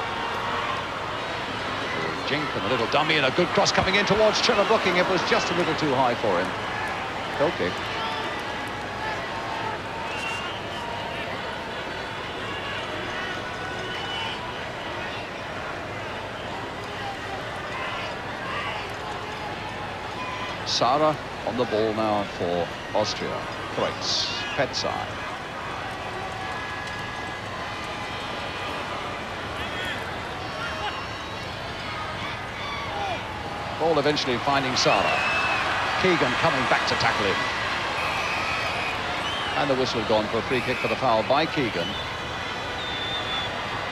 Jink and a little dummy, and a good cross coming in towards Trevor Brooking. It was just a little too high for him. Okay. Sara on the ball now for Austria. Kreutz, Petsai. Ball eventually finding Sarah. Keegan coming back to tackle him. And the whistle gone for a free kick for the foul by Keegan.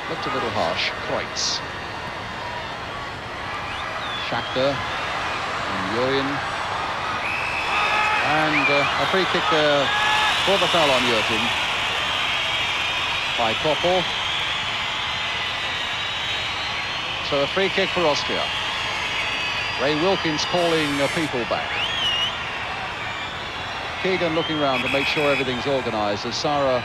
Looked a little harsh. Kreutz. Shakhtar. And Yurian. And a free kick there for the foul on Yurtin by Koppel. So a free kick for Austria. Ray Wilkins calling people back. Keegan looking round to make sure everything's organised as Sarah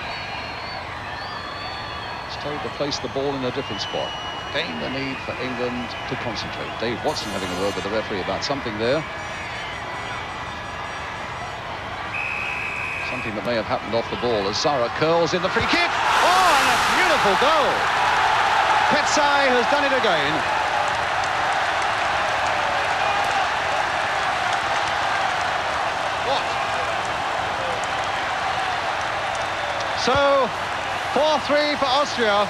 is told to place the ball in a different spot. Again, the need for England to concentrate. Dave Watson having a word with the referee about something there. Something that may have happened off the ball as Sarah curls in the free kick. Oh, and a beautiful goal. Petsai has done it again. What? So, 4-3 for Austria.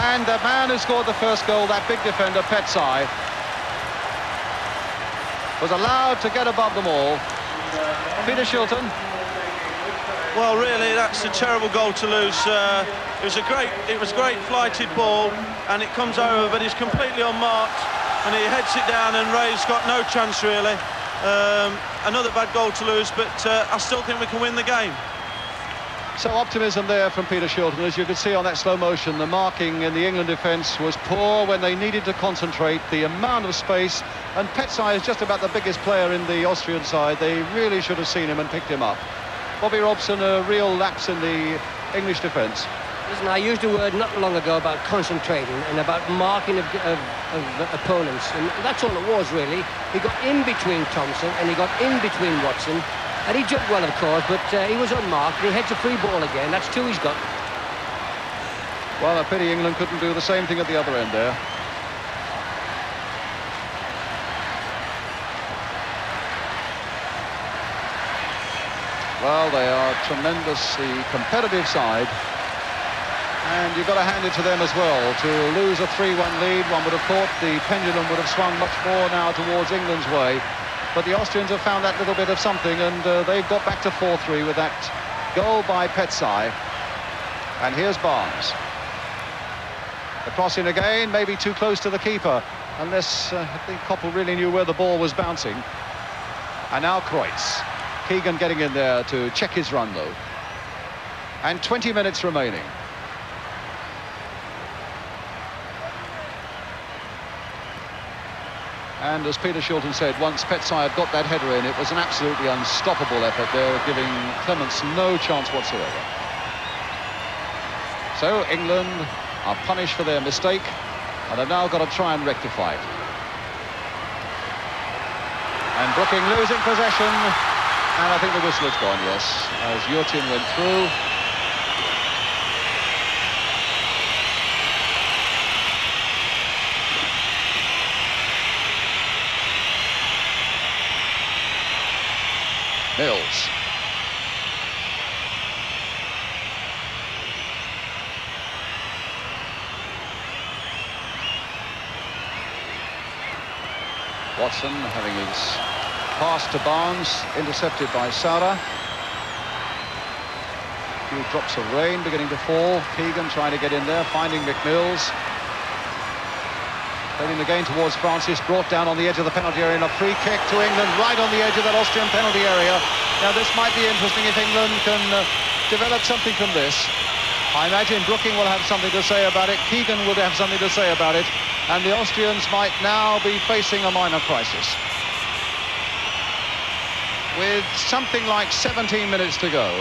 And the man who scored the first goal, that big defender, Petsai, was allowed to get above them all. Peter Shilton. Well, really, that's a terrible goal to lose. It was a great flighted ball, and it comes over, but he's completely unmarked, and he heads it down, and Ray's got no chance really. Another bad goal to lose, but I still think we can win the game. So optimism there from Peter Shilton. As you could see on that slow motion, the marking in the England defence was poor when they needed to concentrate. The amount of space, and Petsai is just about the biggest player in the Austrian side. They really should have seen him and picked him up. Bobby Robson, a real lapse in the English defence. Listen, I used a word not long ago about concentrating and about marking of opponents, and that's all it was really. He got in between Thompson and he got in between Watson, and he jumped well, of course, but he was unmarked, and he heads a free ball again. That's two he's got. Well, a pity England couldn't do the same thing at the other end there. Well, they are a tremendously competitive side, and you've got to hand it to them as well. To lose a 3-1 lead, one would have thought the pendulum would have swung much more now towards England's way. But the Austrians have found that little bit of something, and they've got back to 4-3 with that goal by Petsai. And here's Barnes. The cross in again, maybe too close to the keeper, unless I think Koppel really knew where the ball was bouncing. And now Kreutz. Keegan getting in there to check his run, though. And 20 minutes remaining. And as Peter Shilton said, once Petsai had got that header in, it was an absolutely unstoppable effort there, giving Clements no chance whatsoever. So England are punished for their mistake, and have now got to try and rectify it. And Brooking losing possession, and I think the whistle has gone, yes, as Yurtin went through. Mills. Watson having his pass to Barnes, intercepted by Sarah. A few drops of rain beginning to fall. Keegan trying to get in there, finding McMills. Heading the game towards Francis, brought down on the edge of the penalty area, and a free kick to England right on the edge of that Austrian penalty area. Now this might be interesting if England can develop something from this. I imagine Brooking will have something to say about it, Keegan will have something to say about it, and the Austrians might now be facing a minor crisis. With something like 17 minutes to go.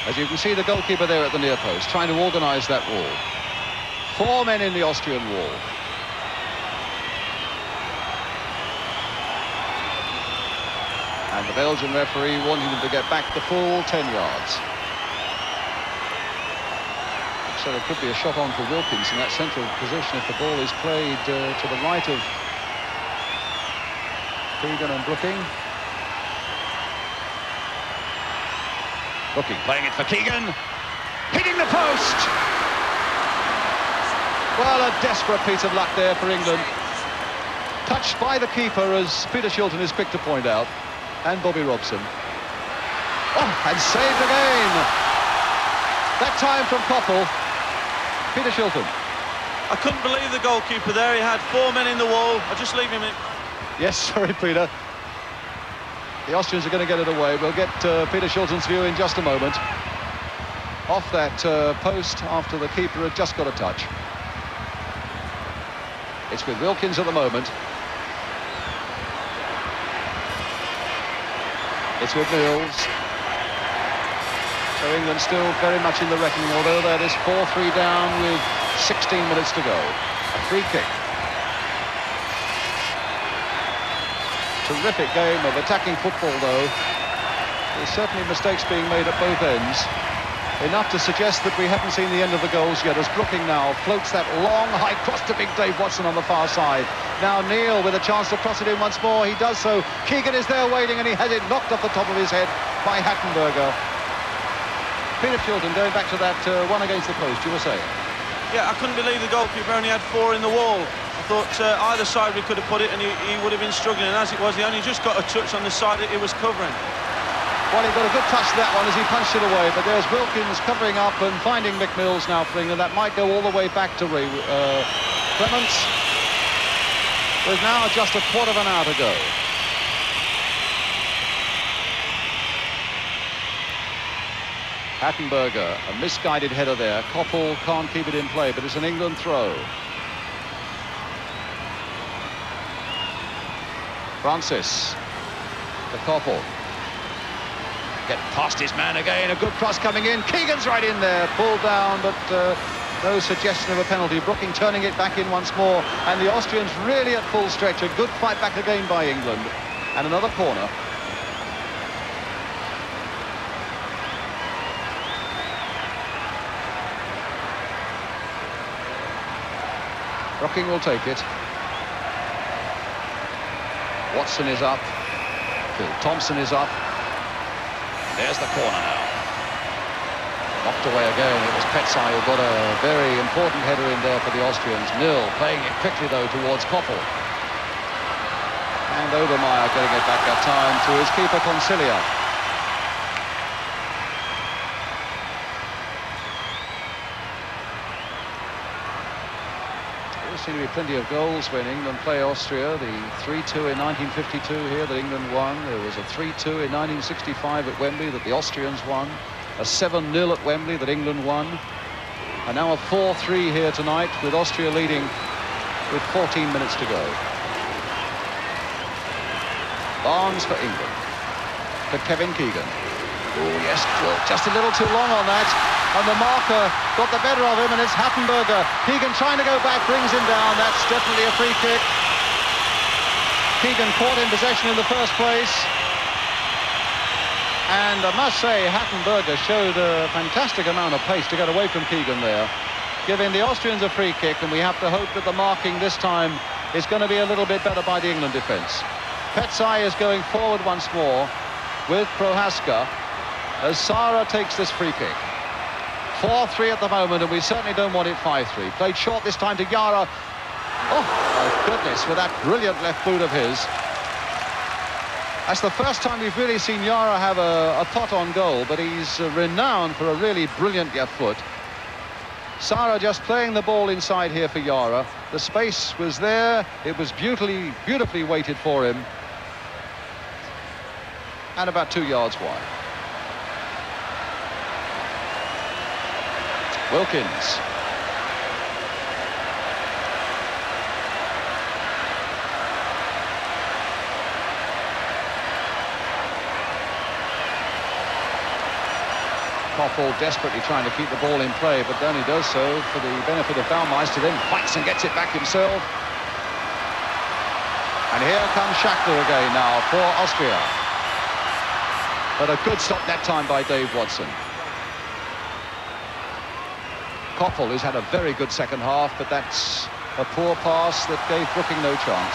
As you can see, the goalkeeper there at the near post, trying to organise that wall. 4 men in the Austrian wall. And the Belgian referee wanting them to get back the full 10 yards. So there could be a shot on for Wilkins in that central position if the ball is played to the right of Keegan and Brooking. Brooking playing it for Keegan. hitting the post. Well, a desperate piece of luck there for England. Touched by the keeper, as Peter Shilton is quick to point out, and Bobby Robson. Oh, and saved again. That time from Koppel. Peter Shilton. I couldn't believe the goalkeeper there. He had 4 men in the wall. I'll just leave him in. Yes, sorry, Peter. The Austrians are going to get it away. We'll get Peter Shilton's view in just a moment. Off that post after the keeper had just got a touch. It's with Wilkins at the moment. It's with Mills. So England still very much in the reckoning, although that is 4-3 down with 16 minutes to go. A free kick. Terrific game of attacking football, though. There's certainly mistakes being made at both ends. Enough to suggest that we haven't seen the end of the goals yet, as Brooking now floats that long high cross to big Dave Watson on the far side. Now Neil with a chance to cross it in once more. He does so. Keegan is there waiting, and he has it knocked off the top of his head by Hattenberger. Peter Shilton, going back to that one against the post, you were saying? Yeah, I couldn't believe the goalkeeper only had 4 in the wall. I thought either side we could have put it, and he would have been struggling. And as it was, he only just got a touch on the side that he was covering. Well, he got a good touch to that one as he punched it away, but there's Wilkins covering up and finding Mick Mills now for England. That might go all the way back to Clements. There's now just a quarter of an hour to go. Hattenberger, a misguided header there. Koppel can't keep it in play, but it's an England throw. Francis to Koppel. Get past his man again, a good cross coming in. Keegan's right in there, pulled down, but no suggestion of a penalty. Brooking turning it back in once more, and the Austrians really at full stretch. A good fight back again by England. And another corner. Brooking will take it. Watson is up. Phil Thompson is up. There's the corner now. Knocked away again. It was Petsai who got a very important header in there for the Austrians. Nil playing it quickly, though, towards Koppel. And Obermeyer getting it back that time to his keeper, Concilia. There seem to be plenty of goals when England play Austria. The 3-2 in 1952 here that England won. There was a 3-2 in 1965 at Wembley that the Austrians won. A 7-0 at Wembley that England won. And now a 4-3 here tonight with Austria leading with 14 minutes to go. Barnes for England. To Kevin Keegan. Oh, yes, just a little too long on that. And the marker got the better of him, and it's Hattenberger. Keegan trying to go back, brings him down. That's definitely a free kick. Keegan caught in possession in the first place. And I must say, Hattenberger showed a fantastic amount of pace to get away from Keegan there, giving the Austrians a free kick, and we have to hope that the marking this time is going to be a little bit better by the England defence. Petsai is going forward once more with Prohaska as Sara takes this free kick. 4-3 at the moment, and we certainly don't want it 5-3. Played short this time to Yara. Oh, my goodness, with that brilliant left boot of his. That's the first time we've really seen Yara have a pot on goal, but he's renowned for a really brilliant left foot. Sara just playing the ball inside here for Yara. The space was there. It was beautifully weighted for him. And about 2 yards wide. Wilkins. Koppel desperately trying to keep the ball in play, but only does so for the benefit of Baumeister, then fights and gets it back himself. And here comes Shackler again now for Austria. But a good stop that time by Dave Watson. Koppel, who's had a very good second half, but that's a poor pass that gave Brooking no chance.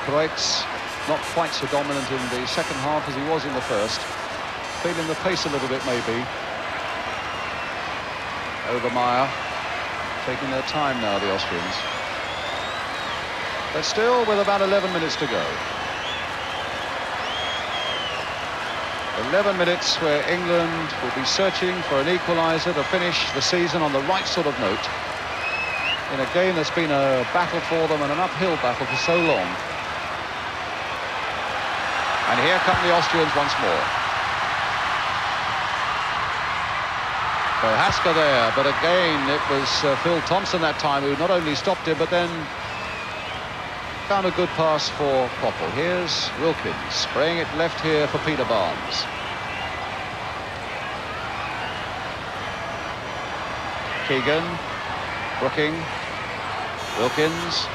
Kreutz not quite so dominant in the second half as he was in the first. Feeling the pace a little bit, maybe. Overmaier taking their time now, the Austrians. But still with about 11 minutes to go. 11 minutes where England will be searching for an equaliser to finish the season on the right sort of note in a game that's been a battle for them and an uphill battle for so long. And here come the Austrians once more. Prohaska there, but again it was Phil Thompson that time who not only stopped him but then found a good pass for Koppel. Here's Wilkins spraying it left here for Peter Barnes. Keegan, Brooking, Wilkins,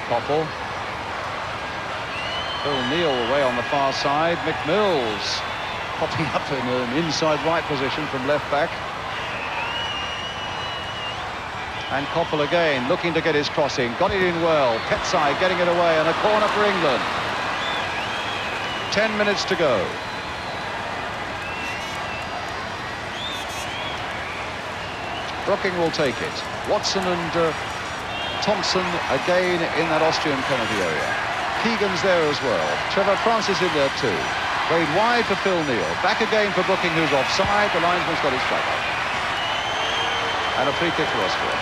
Koppel. Phil Neal away on the far side. Mick Mills popping up in an inside right position from left back. And Koppel again, looking to get his crossing. Got it in well. Petsai getting it away, and a corner for England. 10 minutes to go. Brooking will take it. Watson and Thompson again in that Austrian penalty area. Keegan's there as well. Trevor Francis in there too. Played wide for Phil Neal. Back again for Brooking, who's offside. The linesman's got his flag up. And a free kick for Austria.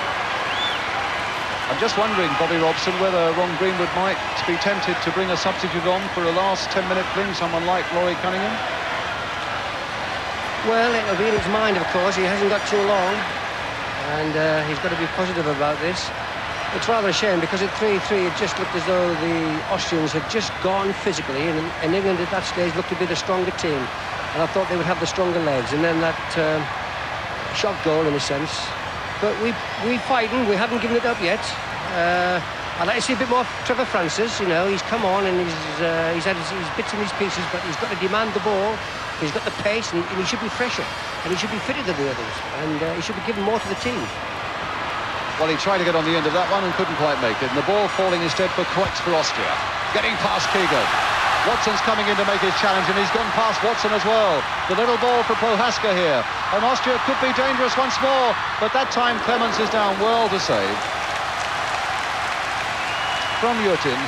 I'm just wondering, Bobby Robson, whether Ron Greenwood might be tempted to bring a substitute on for a last 10-minute fling, someone like Laurie Cunningham. Well, it'll be in his mind, of course. He hasn't got too long, and he's got to be positive about this. It's rather a shame, because at 3-3 it just looked as though the Austrians had just gone physically, and England at that stage looked to be the stronger team, and I thought they would have the stronger legs. And then that shot goal, in a sense. But we fighting. We haven't given it up yet. I'd like to see a bit more Trevor Francis. You know, he's come on and he's had his bits and his pieces, but he's got to demand the ball. He's got the pace, and he should be fresher, and he should be fitter than the others, and he should be given more to the team. Well, he tried to get on the end of that one and couldn't quite make it. And the ball falling instead for Kreutz for Austria. Getting past Keegan. Watson's coming in to make his challenge, and he's gone past Watson as well. The little ball for Prohaska here. And Austria could be dangerous once more, but that time Clemens is down well to save. From Yutin.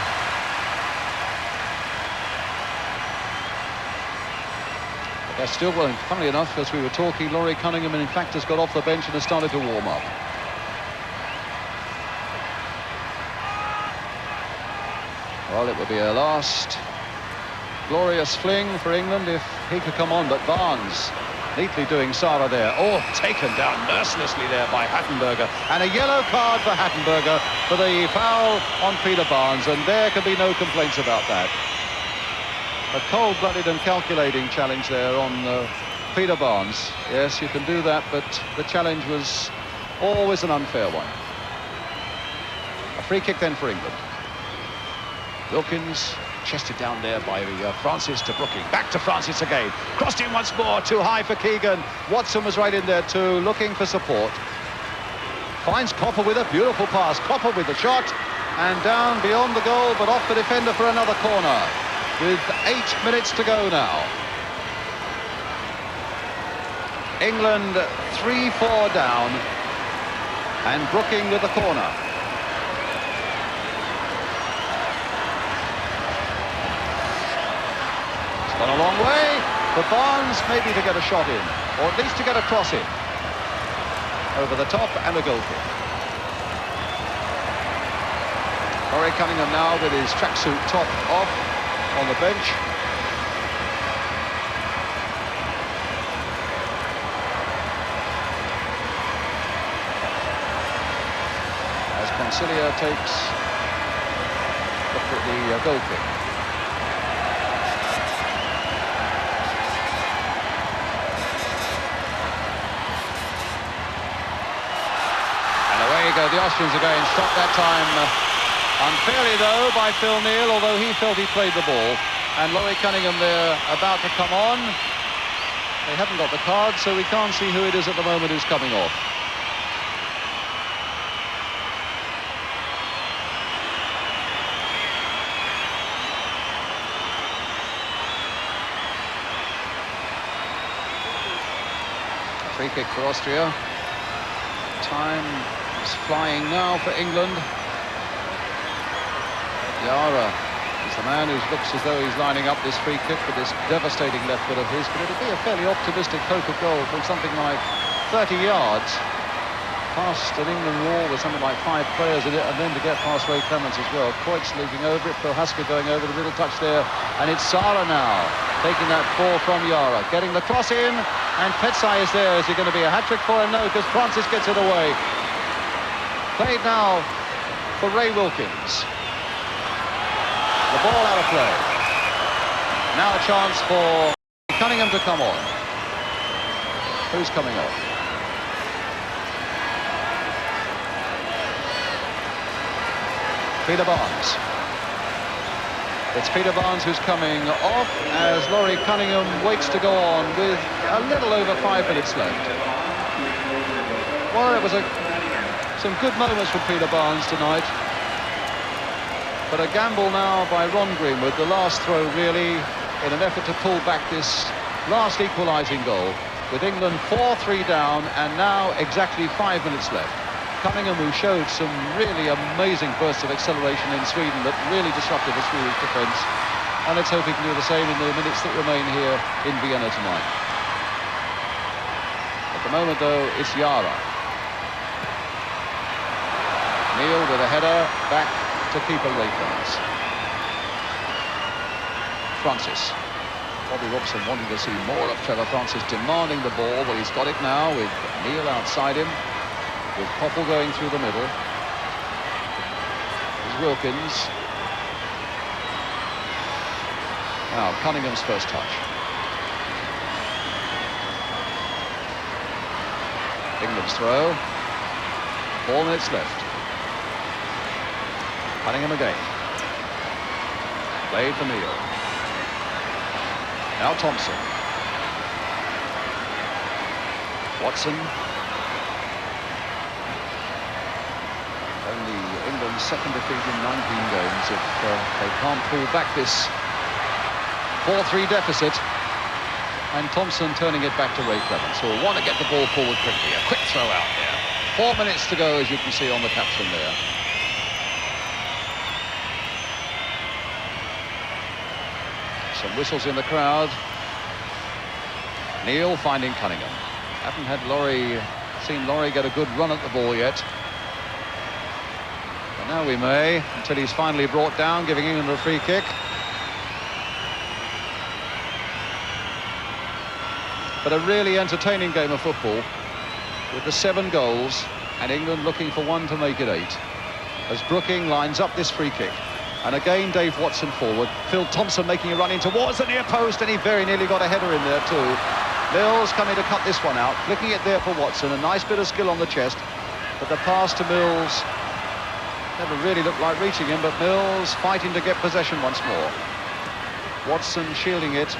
But they're still, well, funnily enough, as we were talking, Laurie Cunningham, in fact, has got off the bench and has started to warm up. Well, it would be a last glorious fling for England if he could come on, but Barnes neatly doing Sara there. Oh, taken down mercilessly there by Hattenberger. And a yellow card for Hattenberger for the foul on Peter Barnes, and there can be no complaints about that. A cold-blooded and calculating challenge there on Peter Barnes. Yes, you can do that, but the challenge was always an unfair one. A free kick then for England. Wilkins chested down there by Francis to Brooking. Back to Francis again. Crossed in once more. Too high for Keegan. Watson was right in there too, looking for support. Finds Koppel with a beautiful pass. Koppel with the shot. And down beyond the goal, but off the defender for another corner. With 8 minutes to go now. England 3-4 down. And Brooking with the corner. Gone a long way for Barnes, maybe to get a shot in, or at least to get a cross in. Over the top and a goal kick. Laurie Cunningham now with his tracksuit top off on the bench. As Concilia takes the goal kick. The Austrians again stopped that time unfairly though by Phil Neal, although he felt he played the ball. And Laurie Cunningham there about to come on. They haven't got the card, so we can't see who it is at the moment who's coming off. Free kick for Austria. Time is flying now for England. Yara is the man who looks as though he's lining up this free kick with this devastating left foot of his, but it'll be a fairly optimistic hope of goal from something like 30 yards. Past an England wall with something like 5 players in it, and then to get past Ray Clements as well. Kreutz leaping over it, Prohaska going over the middle touch there, and it's Sara now taking that ball from Yara, getting the cross in, and Petsai is there. Is it going to be a hat-trick for him? No, because Francis gets it away. Played now for Ray Wilkins. The ball out of play. Now a chance for Cunningham to come on. Who's coming on? Peter Barnes. It's Peter Barnes who's coming off as Laurie Cunningham waits to go on with a little over 5 minutes left. Well, it was some good moments from Peter Barnes tonight. But a gamble now by Ron Greenwood, the last throw really, in an effort to pull back this last equalising goal. With England 4-3 down and now exactly 5 minutes left. Cunningham, who showed some really amazing bursts of acceleration in Sweden that really disrupted the Swedish defence. And let's hope he can do the same in the minutes that remain here in Vienna tonight. At the moment, though, it's Yara. Neil with a header back to keeper Ray Clements. Francis. Bobby Robson wanting to see more of Trevor Francis, demanding the ball. Well, he's got it now with Neil outside him, with Poppel going through the middle. There's Wilkins. Now Cunningham's first touch. England's throw. 4 minutes left. Cunningham again. Played for Neil. Now Thompson. Watson. Only England's second defeat in 19 games if they can't pull back this 4-3 deficit. And Thompson turning it back to Ray Clements, who will want to get the ball forward quickly. A quick throw out there. 4 minutes to go, as you can see on the caption there. Some whistles in the crowd. Neil finding Cunningham. Haven't had seen Laurie get a good run at the ball yet. But now we may, until he's finally brought down, giving England a free kick. But a really entertaining game of football with the 7 goals and England looking for one to make it 8. As Brooking lines up this free kick. And again, Dave Watson forward. Phil Thompson making a run in towards the near post, and he very nearly got a header in there too. Mills coming to cut this one out, flicking it there for Watson. A nice bit of skill on the chest, but the pass to Mills never really looked like reaching him, but Mills fighting to get possession once more. Watson shielding it,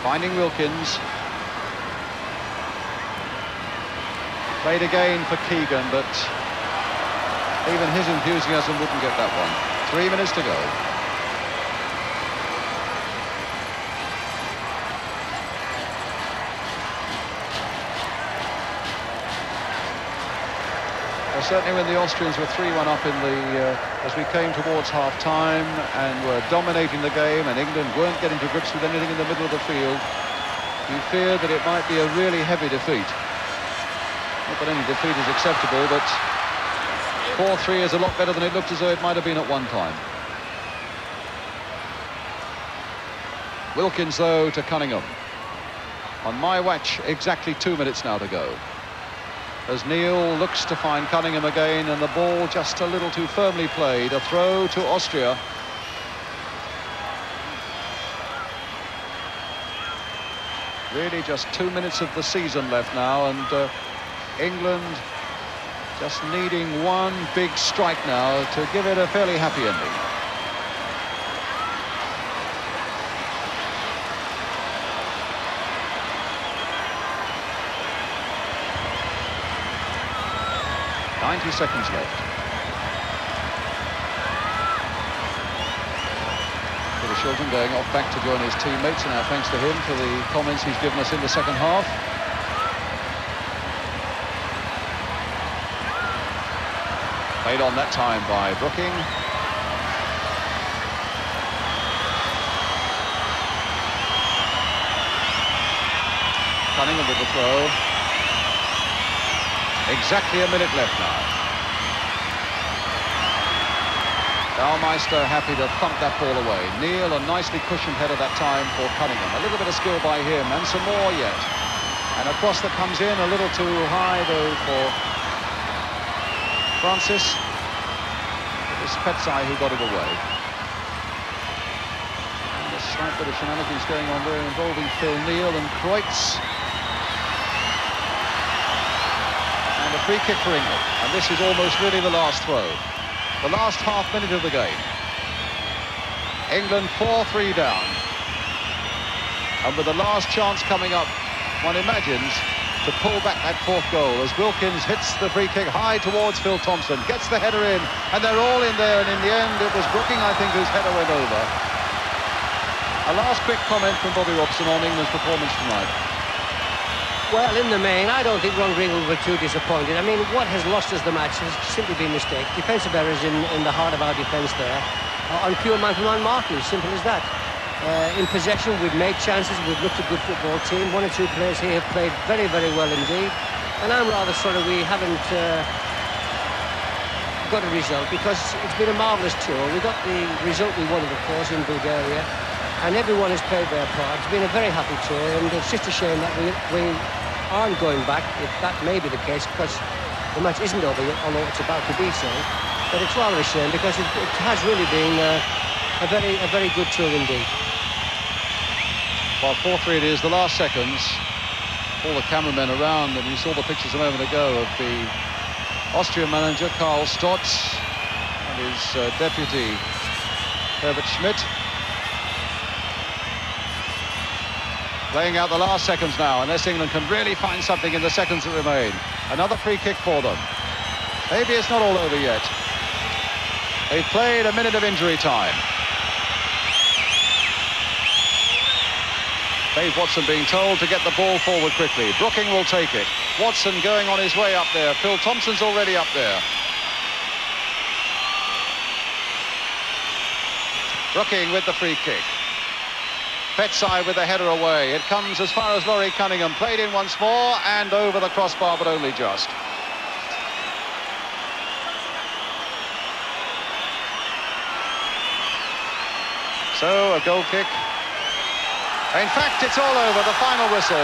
finding Wilkins. Played again for Keegan, but even his enthusiasm wouldn't get that one. 3 minutes to go. Well, certainly when the Austrians were 3-1 up in the as we came towards half-time and were dominating the game, and England weren't getting to grips with anything in the middle of the field, you feared that it might be a really heavy defeat. Not that any defeat is acceptable, but 4-3 is a lot better than it looked as though it might have been at one time. Wilkins, though, to Cunningham. On my watch, exactly 2 minutes now to go. As Neil looks to find Cunningham again, and the ball just a little too firmly played. A throw to Austria. Really just 2 minutes of the season left now, and England just needing one big strike now to give it a fairly happy ending. .90 seconds left. Peter Shilton going off back to join his teammates, and our thanks to him for the comments he's given us in the second half. Played on that time by Brooking. Cunningham with the throw. Exactly a minute left now. Baumeister happy to thump that ball away. Neil, a nicely cushioned header that time for Cunningham. A little bit of skill by him, and some more yet. And a cross that comes in a little too high, though, for Francis. It was Petsai who got it away. And a slight bit of shenanigans going on there involving Phil Neal and Kreutz. And a free kick for England. And this is almost really the last throw. The last half minute of the game. England 4-3 down. And with the last chance coming up, one imagines, to pull back that fourth goal as Wilkins hits the free kick high towards Phil Thompson, gets the header in, and they're all in there, and in the end it was Brooking, I think, whose header went over. A last quick comment from Bobby Robson on England's performance tonight. Well, in the main, I don't think Ron Greenwood were too disappointed. I mean, what has lost us the match has simply been mistakes. Defensive errors in the heart of our defence there. On pure man-to-man marking, simple as that. In possession, we've made chances, we've looked a good football team. One or two players here have played very, very well indeed. And I'm rather sorry we haven't got a result, because it's been a marvellous tour. We got the result we wanted, of course, in Bulgaria. And everyone has played their part. It's been a very happy tour, and it's just a shame that we aren't going back, if that may be the case, because the match isn't over yet, although it's about to be so. But it's rather a shame, because it has really been a very good tour indeed. Well, 4-3 it is, the last seconds. All the cameramen around, and you saw the pictures a moment ago of the Austrian manager, Karl Stotz, and his deputy, Herbert Schmidt. Playing out the last seconds now, unless England can really find something in the seconds that remain. Another free kick for them. Maybe it's not all over yet. They've played a minute of injury time. Dave Watson being told to get the ball forward quickly. Brooking will take it. Watson going on his way up there. Phil Thompson's already up there. Brooking with the free kick. Petsai with the header away. It comes as far as Laurie Cunningham. Played in once more and over the crossbar, but only just. So, a goal kick. In fact, it's all over. The final whistle.